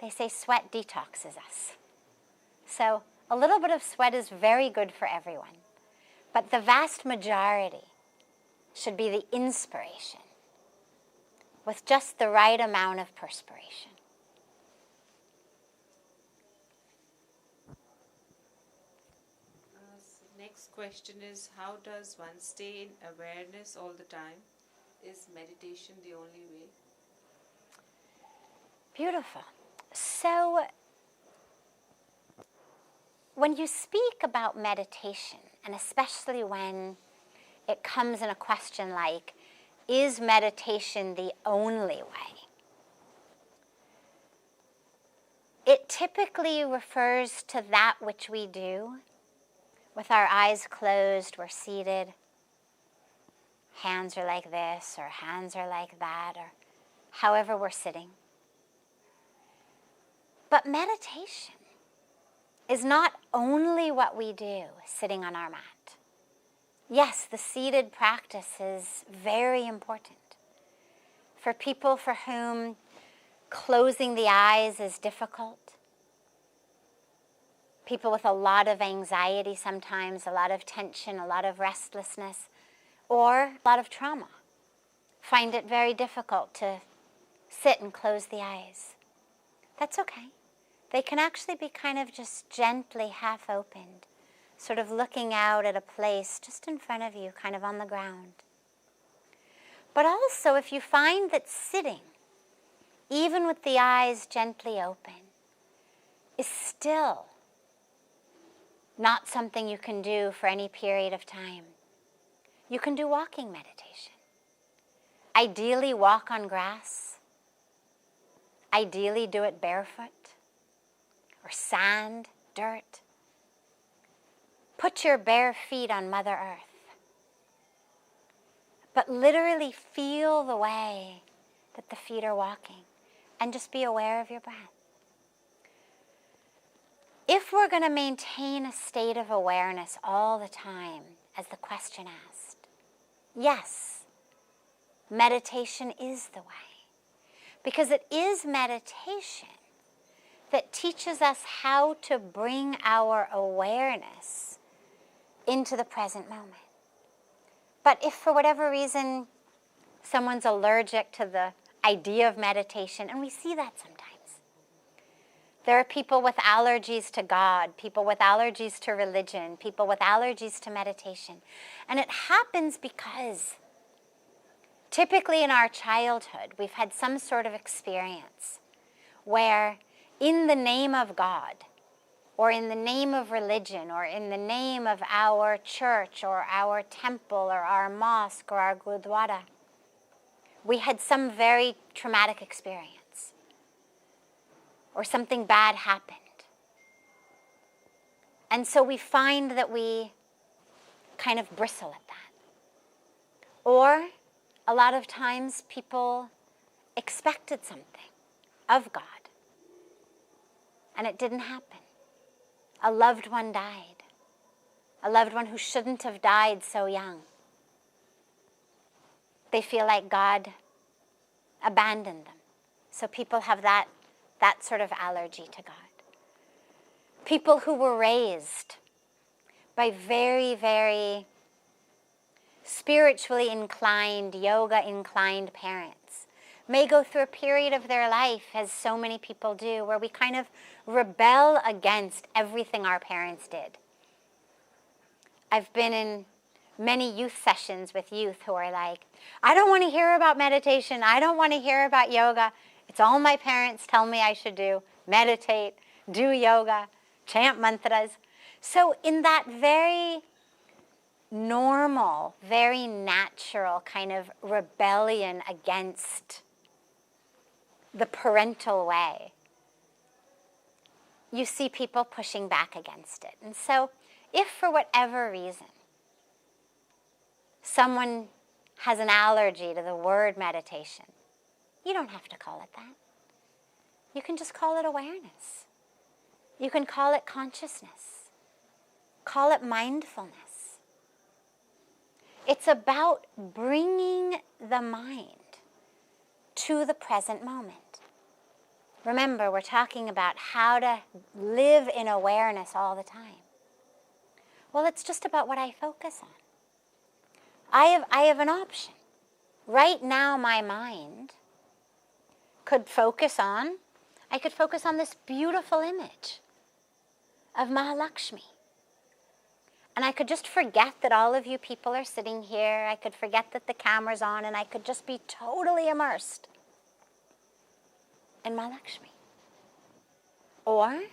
They say sweat detoxes us. So a little bit of sweat is very good for everyone. But the vast majority should be the inspiration with just the right amount of perspiration. Next question is, how does one stay in awareness all the time? Is meditation the only way? Beautiful. So, when you speak about meditation, and especially when it comes in a question like, is meditation the only way? It typically refers to that which we do with our eyes closed, we're seated, hands are like this, or hands are like that, or however we're sitting. But meditation is not only what we do sitting on our mat. Yes, the seated practice is very important. For people for whom closing the eyes is difficult, people with a lot of anxiety sometimes, a lot of tension, a lot of restlessness, or a lot of trauma, find it very difficult to sit and close the eyes. That's okay. They can actually be kind of just gently half opened, sort of looking out at a place just in front of you, kind of on the ground. But also, if you find that sitting, even with the eyes gently open, is still not something you can do for any period of time, you can do walking meditation. Ideally, walk on grass. Ideally, do it barefoot or sand, dirt. Put your bare feet on Mother Earth, but literally feel the way that the feet are walking and just be aware of your breath. If we're going to maintain a state of awareness all the time, as the question asked, yes, meditation is the way. Because it is meditation that teaches us how to bring our awareness into the present moment. But if for whatever reason someone's allergic to the idea of meditation, and we see that sometimes. There are people with allergies to God, people with allergies to religion, people with allergies to meditation. And it happens because typically in our childhood, we've had some sort of experience where in the name of God, or in the name of religion, or in the name of our church, or our temple, or our mosque, or our gurdwara, we had some very traumatic experience, or something bad happened. And so we find that we kind of bristle at that. Or a lot of times people expected something of God, and it didn't happen. A loved one died, a loved one who shouldn't have died so young. They feel like God abandoned them. So people have that sort of allergy to God. People who were raised by very, very spiritually inclined, yoga inclined parents may go through a period of their life, as so many people do, where we kind of rebel against everything our parents did. I've been in many youth sessions with youth who are like, I don't want to hear about meditation. I don't want to hear about yoga. It's all my parents tell me I should do. Meditate, do yoga, chant mantras. So in that very normal, very natural kind of rebellion against the parental way, you see people pushing back against it. And so if for whatever reason someone has an allergy to the word meditation, you don't have to call it that. You can just call it awareness. You can call it consciousness. Call it mindfulness. It's about bringing the mind to the present moment. Remember, we're talking about how to live in awareness all the time. Well, it's just about what I focus on. I have an option. Right now, my mind could focus on, I could focus on this beautiful image of Mahalakshmi. And I could just forget that all of you people are sitting here. I could forget that the camera's on, and I could just be totally immersed in Mahalakshmi. Or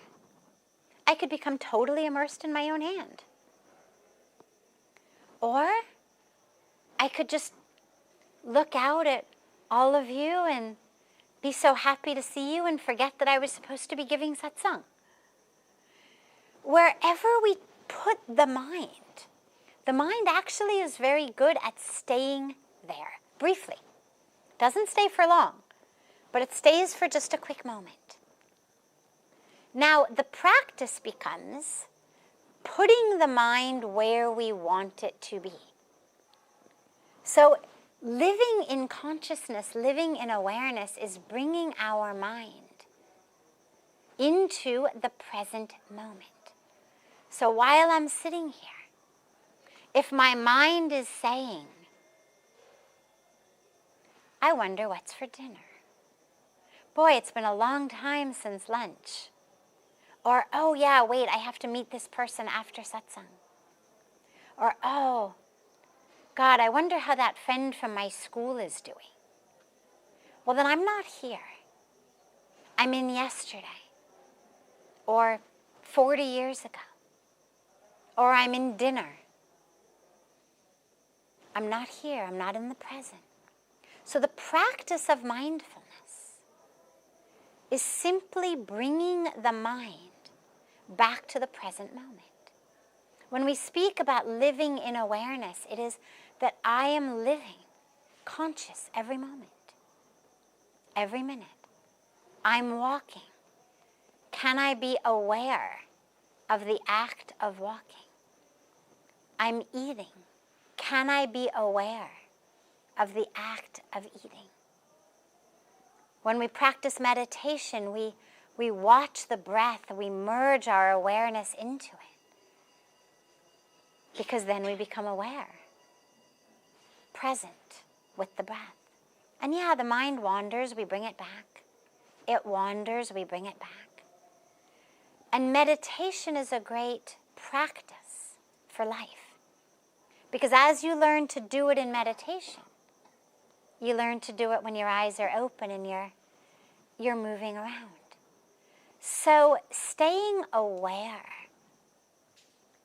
I could become totally immersed in my own hand. Or I could just look out at all of you and be so happy to see you and forget that I was supposed to be giving satsang. Wherever we put the mind actually is very good at staying there, briefly. Doesn't stay for long, but it stays for just a quick moment. Now, the practice becomes putting the mind where we want it to be. So living in consciousness, living in awareness is bringing our mind into the present moment. So while I'm sitting here, if my mind is saying, I wonder what's for dinner. Boy, it's been a long time since lunch. Or, oh yeah, wait, I have to meet this person after satsang. Or, oh, God, I wonder how that friend from my school is doing. Well, then I'm not here. I'm in yesterday. Or 40 years ago. Or I'm in dinner. I'm not here. I'm not in the present. So the practice of mindfulness is simply bringing the mind back to the present moment. When we speak about living in awareness, it is that I am living conscious every moment, every minute. I'm walking. Can I be aware of the act of walking? I'm eating. Can I be aware of the act of eating? When we practice meditation, we watch the breath, we merge our awareness into it. Because then we become aware, present with the breath. And yeah, the mind wanders, we bring it back. It wanders, we bring it back. And meditation is a great practice for life. Because as you learn to do it in meditation, you learn to do it when your eyes are open and you're moving around. So staying aware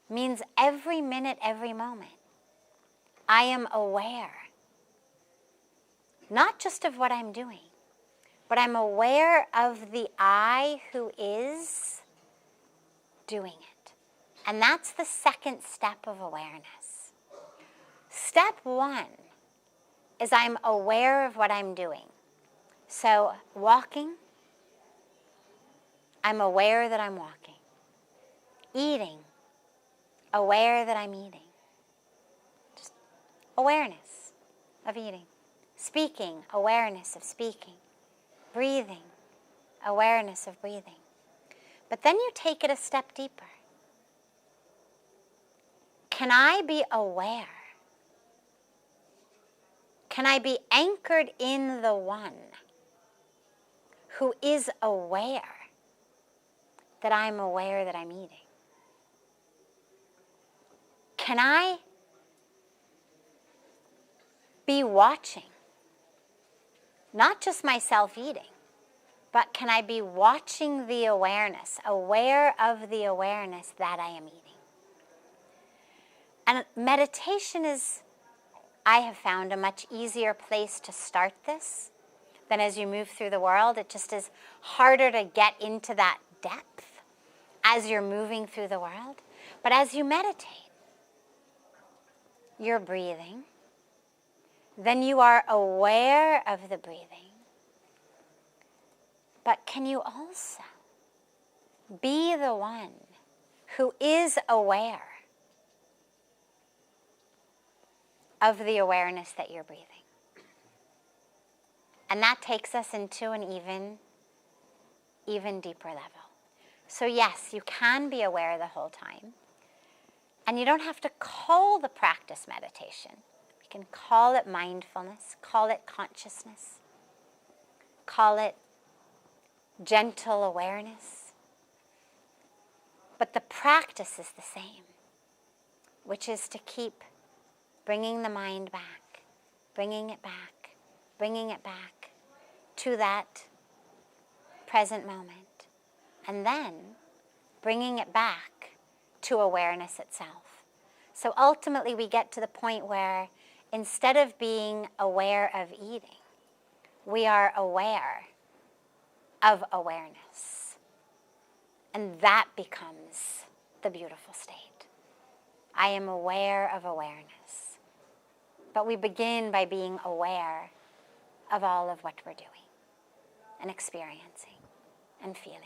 means every minute, every moment, I am aware, not just of what I'm doing, but I'm aware of the I who is doing it. And that's the second step of awareness. Step one is I'm aware of what I'm doing. So walking, I'm aware that I'm walking. Eating, aware that I'm eating. Just awareness of eating. Speaking, awareness of speaking. Breathing, awareness of breathing. But then you take it a step deeper. Can I be aware? Can I be anchored in the one who is aware that I'm aware that I'm eating? Can I be watching? Not just myself eating, but can I be watching the awareness, aware of the awareness that I am eating? And meditation is, I have found, a much easier place to start this than as you move through the world. It just is harder to get into that depth as you're moving through the world. But as you meditate, you're breathing. Then you are aware of the breathing. But can you also be the one who is aware of the awareness that you're breathing? And that takes us into an even deeper level. So yes, you can be aware the whole time. And you don't have to call the practice meditation. You can call it mindfulness, call it consciousness, call it gentle awareness. But the practice is the same, which is to keep bringing the mind back, bringing it back, bringing it back to that present moment, and then bringing it back to awareness itself. So ultimately we get to the point where instead of being aware of eating, we are aware of awareness. And that becomes the beautiful state. I am aware of awareness. But we begin by being aware of all of what we're doing and experiencing and feeling.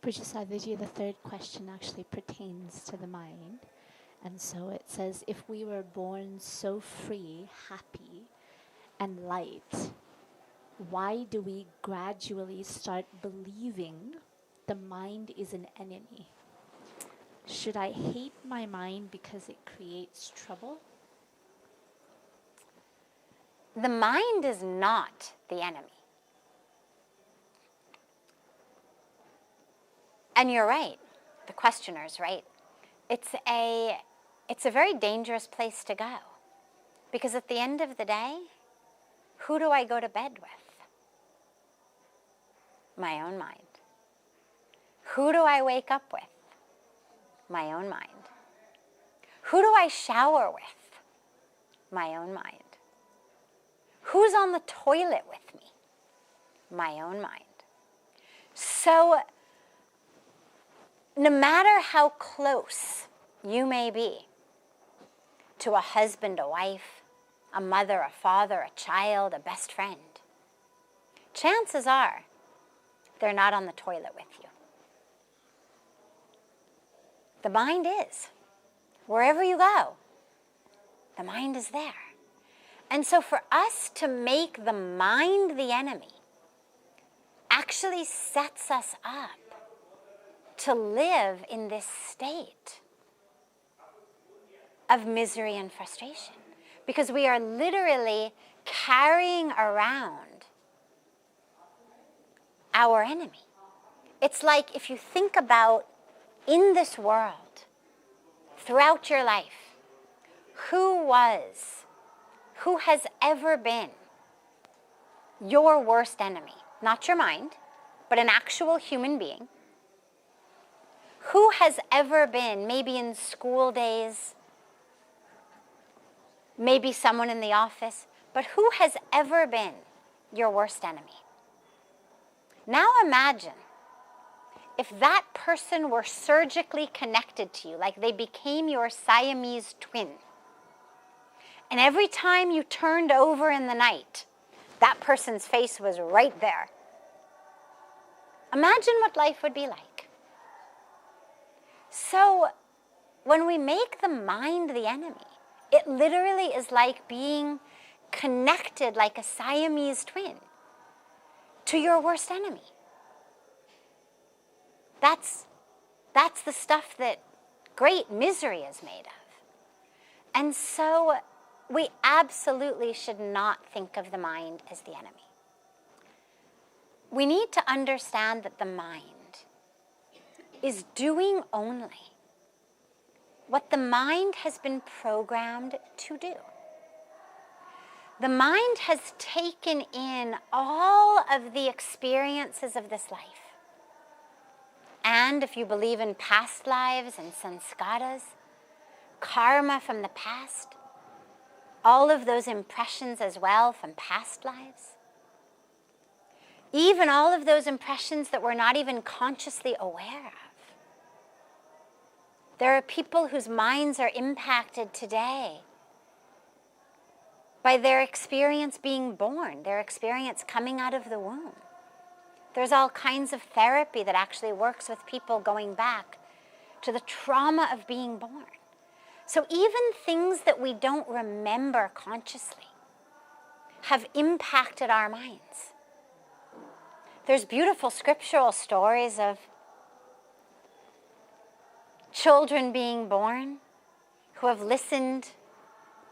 Pujya Sadhiji, the third question actually pertains to the mind. And so it says, if we were born so free, happy, and light, why do we gradually start believing the mind is an enemy? Should I hate my mind because it creates trouble? The mind is not the enemy. And you're right, the questioner's right. It's a very dangerous place to go. Because at the end of the day, who do I go to bed with? My own mind. Who do I wake up with? My own mind. Who do I shower with? My own mind. Who's on the toilet with me? My own mind. So, no matter how close you may be to a husband, a wife, a mother, a father, a child, a best friend, chances are they're not on the toilet with you. The mind is. Wherever you go, the mind is there. And so for us to make the mind the enemy actually sets us up to live in this state of misery and frustration. Because we are literally carrying around our enemy. It's like if you think about in this world, throughout your life, who has ever been your worst enemy? Not your mind, but an actual human being. Who has ever been, maybe in school days, maybe someone in the office, but who has ever been your worst enemy? Now imagine if that person were surgically connected to you, like they became your Siamese twin. And every time you turned over in the night, that person's face was right there. Imagine what life would be like. So, when we make the mind the enemy, it literally is like being connected like a Siamese twin to your worst enemy. That's the stuff that great misery is made of. And so we absolutely should not think of the mind as the enemy. We need to understand that the mind is doing only what the mind has been programmed to do. The mind has taken in all of the experiences of this life. And if you believe in past lives and sanskaras, karma from the past, all of those impressions as well from past lives, even all of those impressions that we're not even consciously aware of. There are people whose minds are impacted today by their experience being born, their experience coming out of the womb. There's all kinds of therapy that actually works with people going back to the trauma of being born. So even things that we don't remember consciously have impacted our minds. There's beautiful scriptural stories of children being born who have listened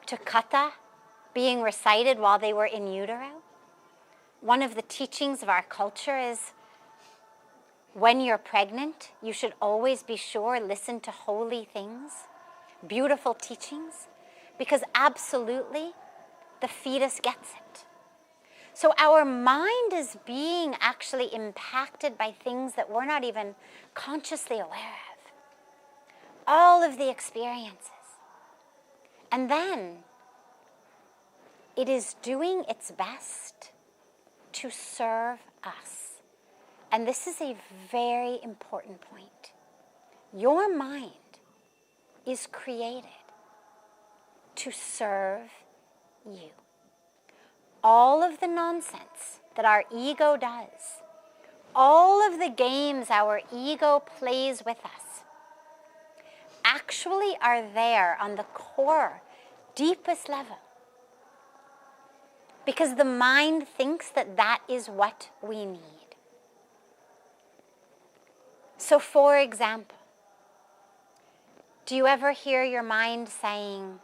to katha being recited while they were in utero. One of the teachings of our culture is when you're pregnant, you should always be sure listen to holy things, beautiful teachings, because absolutely the fetus gets it. So our mind is being actually impacted by things that we're not even consciously aware of. All of the experiences. And then it is doing its best to serve us. And this is a very important point. Your mind is created to serve you. All of the nonsense that our ego does, all of the games our ego plays with us, actually are there on the core, deepest level. Because the mind thinks that that is what we need. So for example, do you ever hear your mind saying,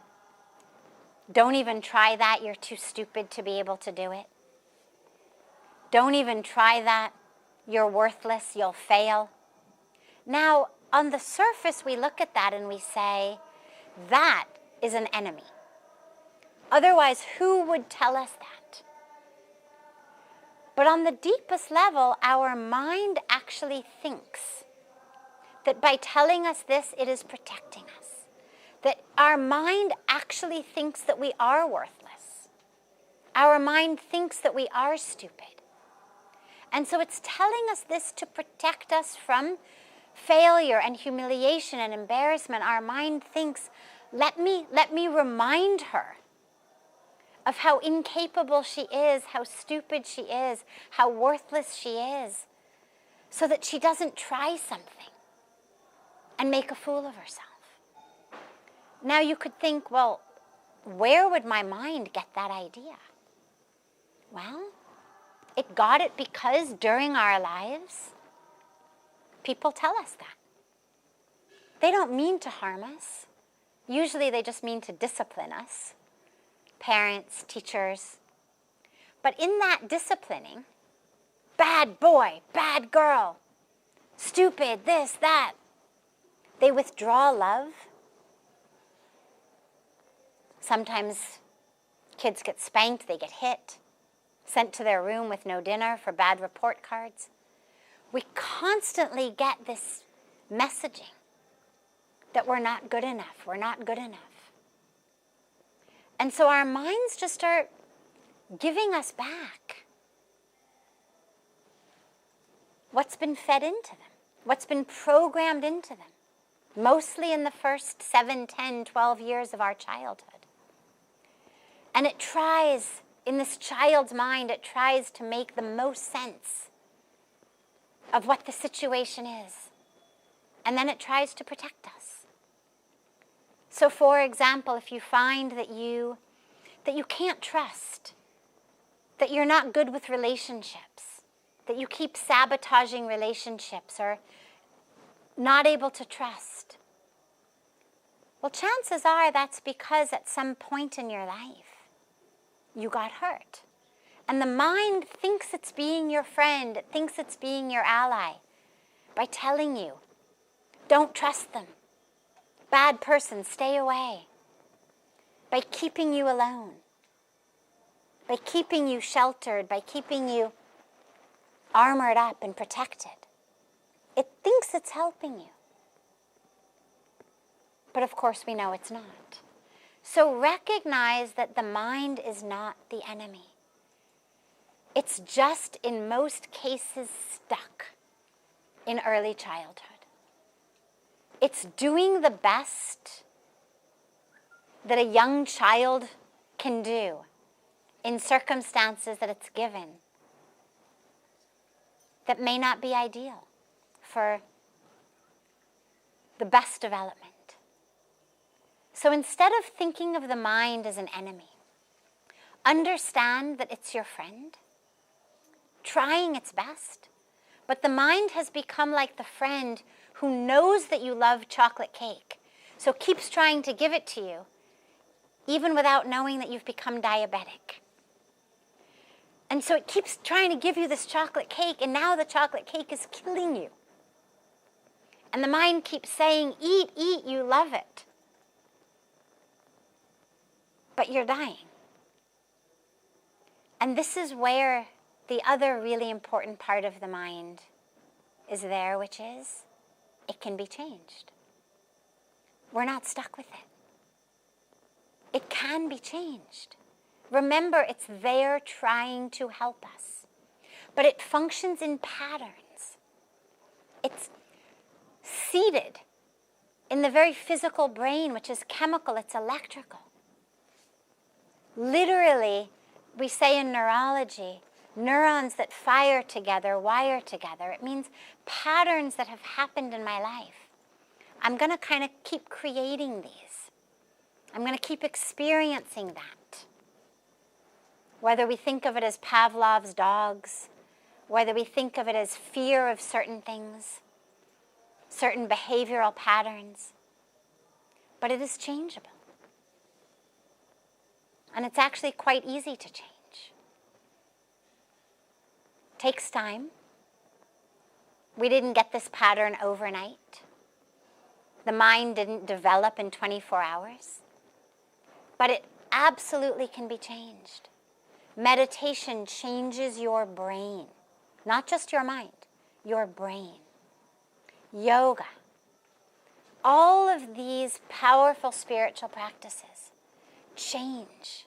don't even try that, you're too stupid to be able to do it? Don't even try that, you're worthless, you'll fail. Now, on the surface, we look at that and we say, that is an enemy. Otherwise, who would tell us that? But on the deepest level, our mind actually thinks that by telling us this, it is protecting us. That our mind actually thinks that we are worthless. Our mind thinks that we are stupid. And so it's telling us this to protect us from failure and humiliation and embarrassment. Our mind thinks, let me remind her of how incapable she is, how stupid she is, how worthless she is, so that she doesn't try something and make a fool of herself. Now you could think, well, where would my mind get that idea? Well, it got it because during our lives, people tell us that. They don't mean to harm us. Usually they just mean to discipline us. Parents, teachers. But in that disciplining, bad boy, bad girl, stupid, this, that, they withdraw love. Sometimes kids get spanked, they get hit, sent to their room with no dinner for bad report cards. We constantly get this messaging that we're not good enough, we're not good enough. And so our minds just start giving us back what's been fed into them, what's been programmed into them, mostly in the first 7, 10, 12 years of our childhood. And it tries, in this child's mind, it tries to make the most sense of what the situation is. And then it tries to protect us. So for example, if you find that you can't trust, that you're not good with relationships, that you keep sabotaging relationships or not able to trust, well, chances are that's because at some point in your life, you got hurt. And the mind thinks it's being your friend, it thinks it's being your ally by telling you, don't trust them. bad person, stay away. By keeping you alone, by keeping you sheltered, by keeping you armored up and protected. It thinks it's helping you. But of course we know it's not. So recognize that the mind is not the enemy. It's just in most cases stuck in early childhood. It's doing the best that a young child can do in circumstances that it's given that may not be ideal for the best development. So instead of thinking of the mind as an enemy, understand that it's your friend, trying its best, but the mind has become like the friend who knows that you love chocolate cake, so keeps trying to give it to you, even without knowing that you've become diabetic. And so it keeps trying to give you this chocolate cake, and now the chocolate cake is killing you. And the mind keeps saying, eat, eat, you love it. But you're dying. And this is where the other really important part of the mind is there, which is it can be changed. We're not stuck with it. It can be changed. Remember, it's there trying to help us. But it functions in patterns. It's seated in the very physical brain, which is chemical, it's electrical. Literally, we say in neurology, neurons that fire together, wire together. It means patterns that have happened in my life. I'm going to kind of keep creating these. I'm going to keep experiencing that. Whether we think of it as Pavlov's dogs, whether we think of it as fear of certain things, certain behavioral patterns, but it is changeable. And it's actually quite easy to change. Takes time. We didn't get this pattern overnight. The mind didn't develop in 24 hours. But it absolutely can be changed. Meditation changes your brain, not just your mind, your brain. Yoga. All of these powerful spiritual practices change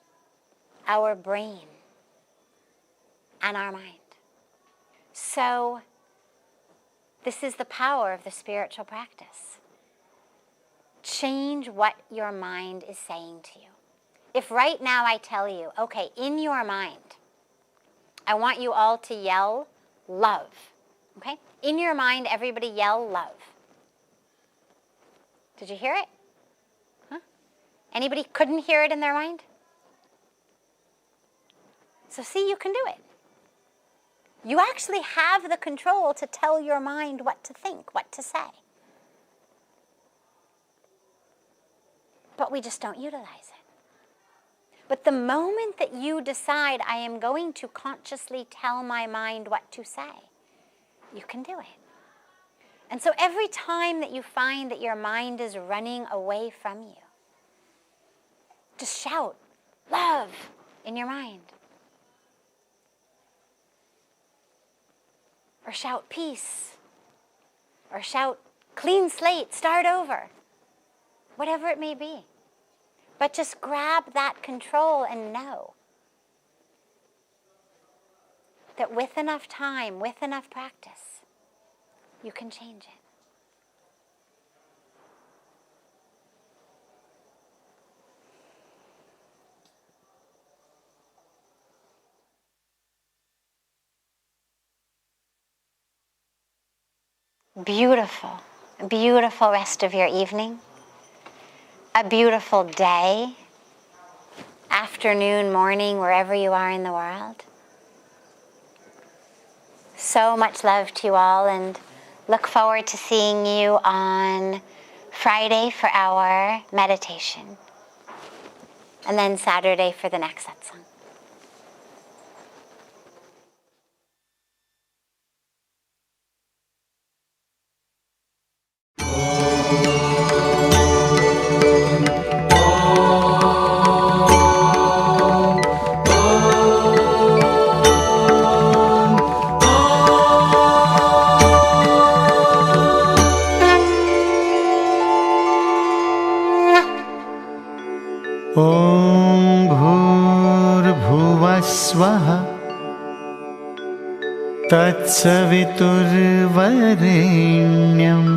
our brain and our mind. So, this is the power of the spiritual practice. Change what your mind is saying to you. If right now I tell you, okay, in your mind, I want you all to yell love. Okay? In your mind, everybody yell love. Did you hear it? Huh? Anybody couldn't hear it in their mind? So see, you can do it. You actually have the control to tell your mind what to think, what to say. But we just don't utilize it. But the moment that you decide, I am going to consciously tell my mind what to say, you can do it. And so every time that you find that your mind is running away from you, just shout, love, in your mind. Or shout peace. Or shout clean slate, start over. Whatever it may be. But just grab that control and know that with enough time, with enough practice, you can change it. Beautiful, beautiful rest of your evening. A beautiful day, afternoon, morning, wherever you are in the world. So much love to you all, and look forward to seeing you on Friday for our meditation, and then Saturday for the next satsang. ॐ भूर्भुवस्वः तत्सवितुर्वरेण्यम्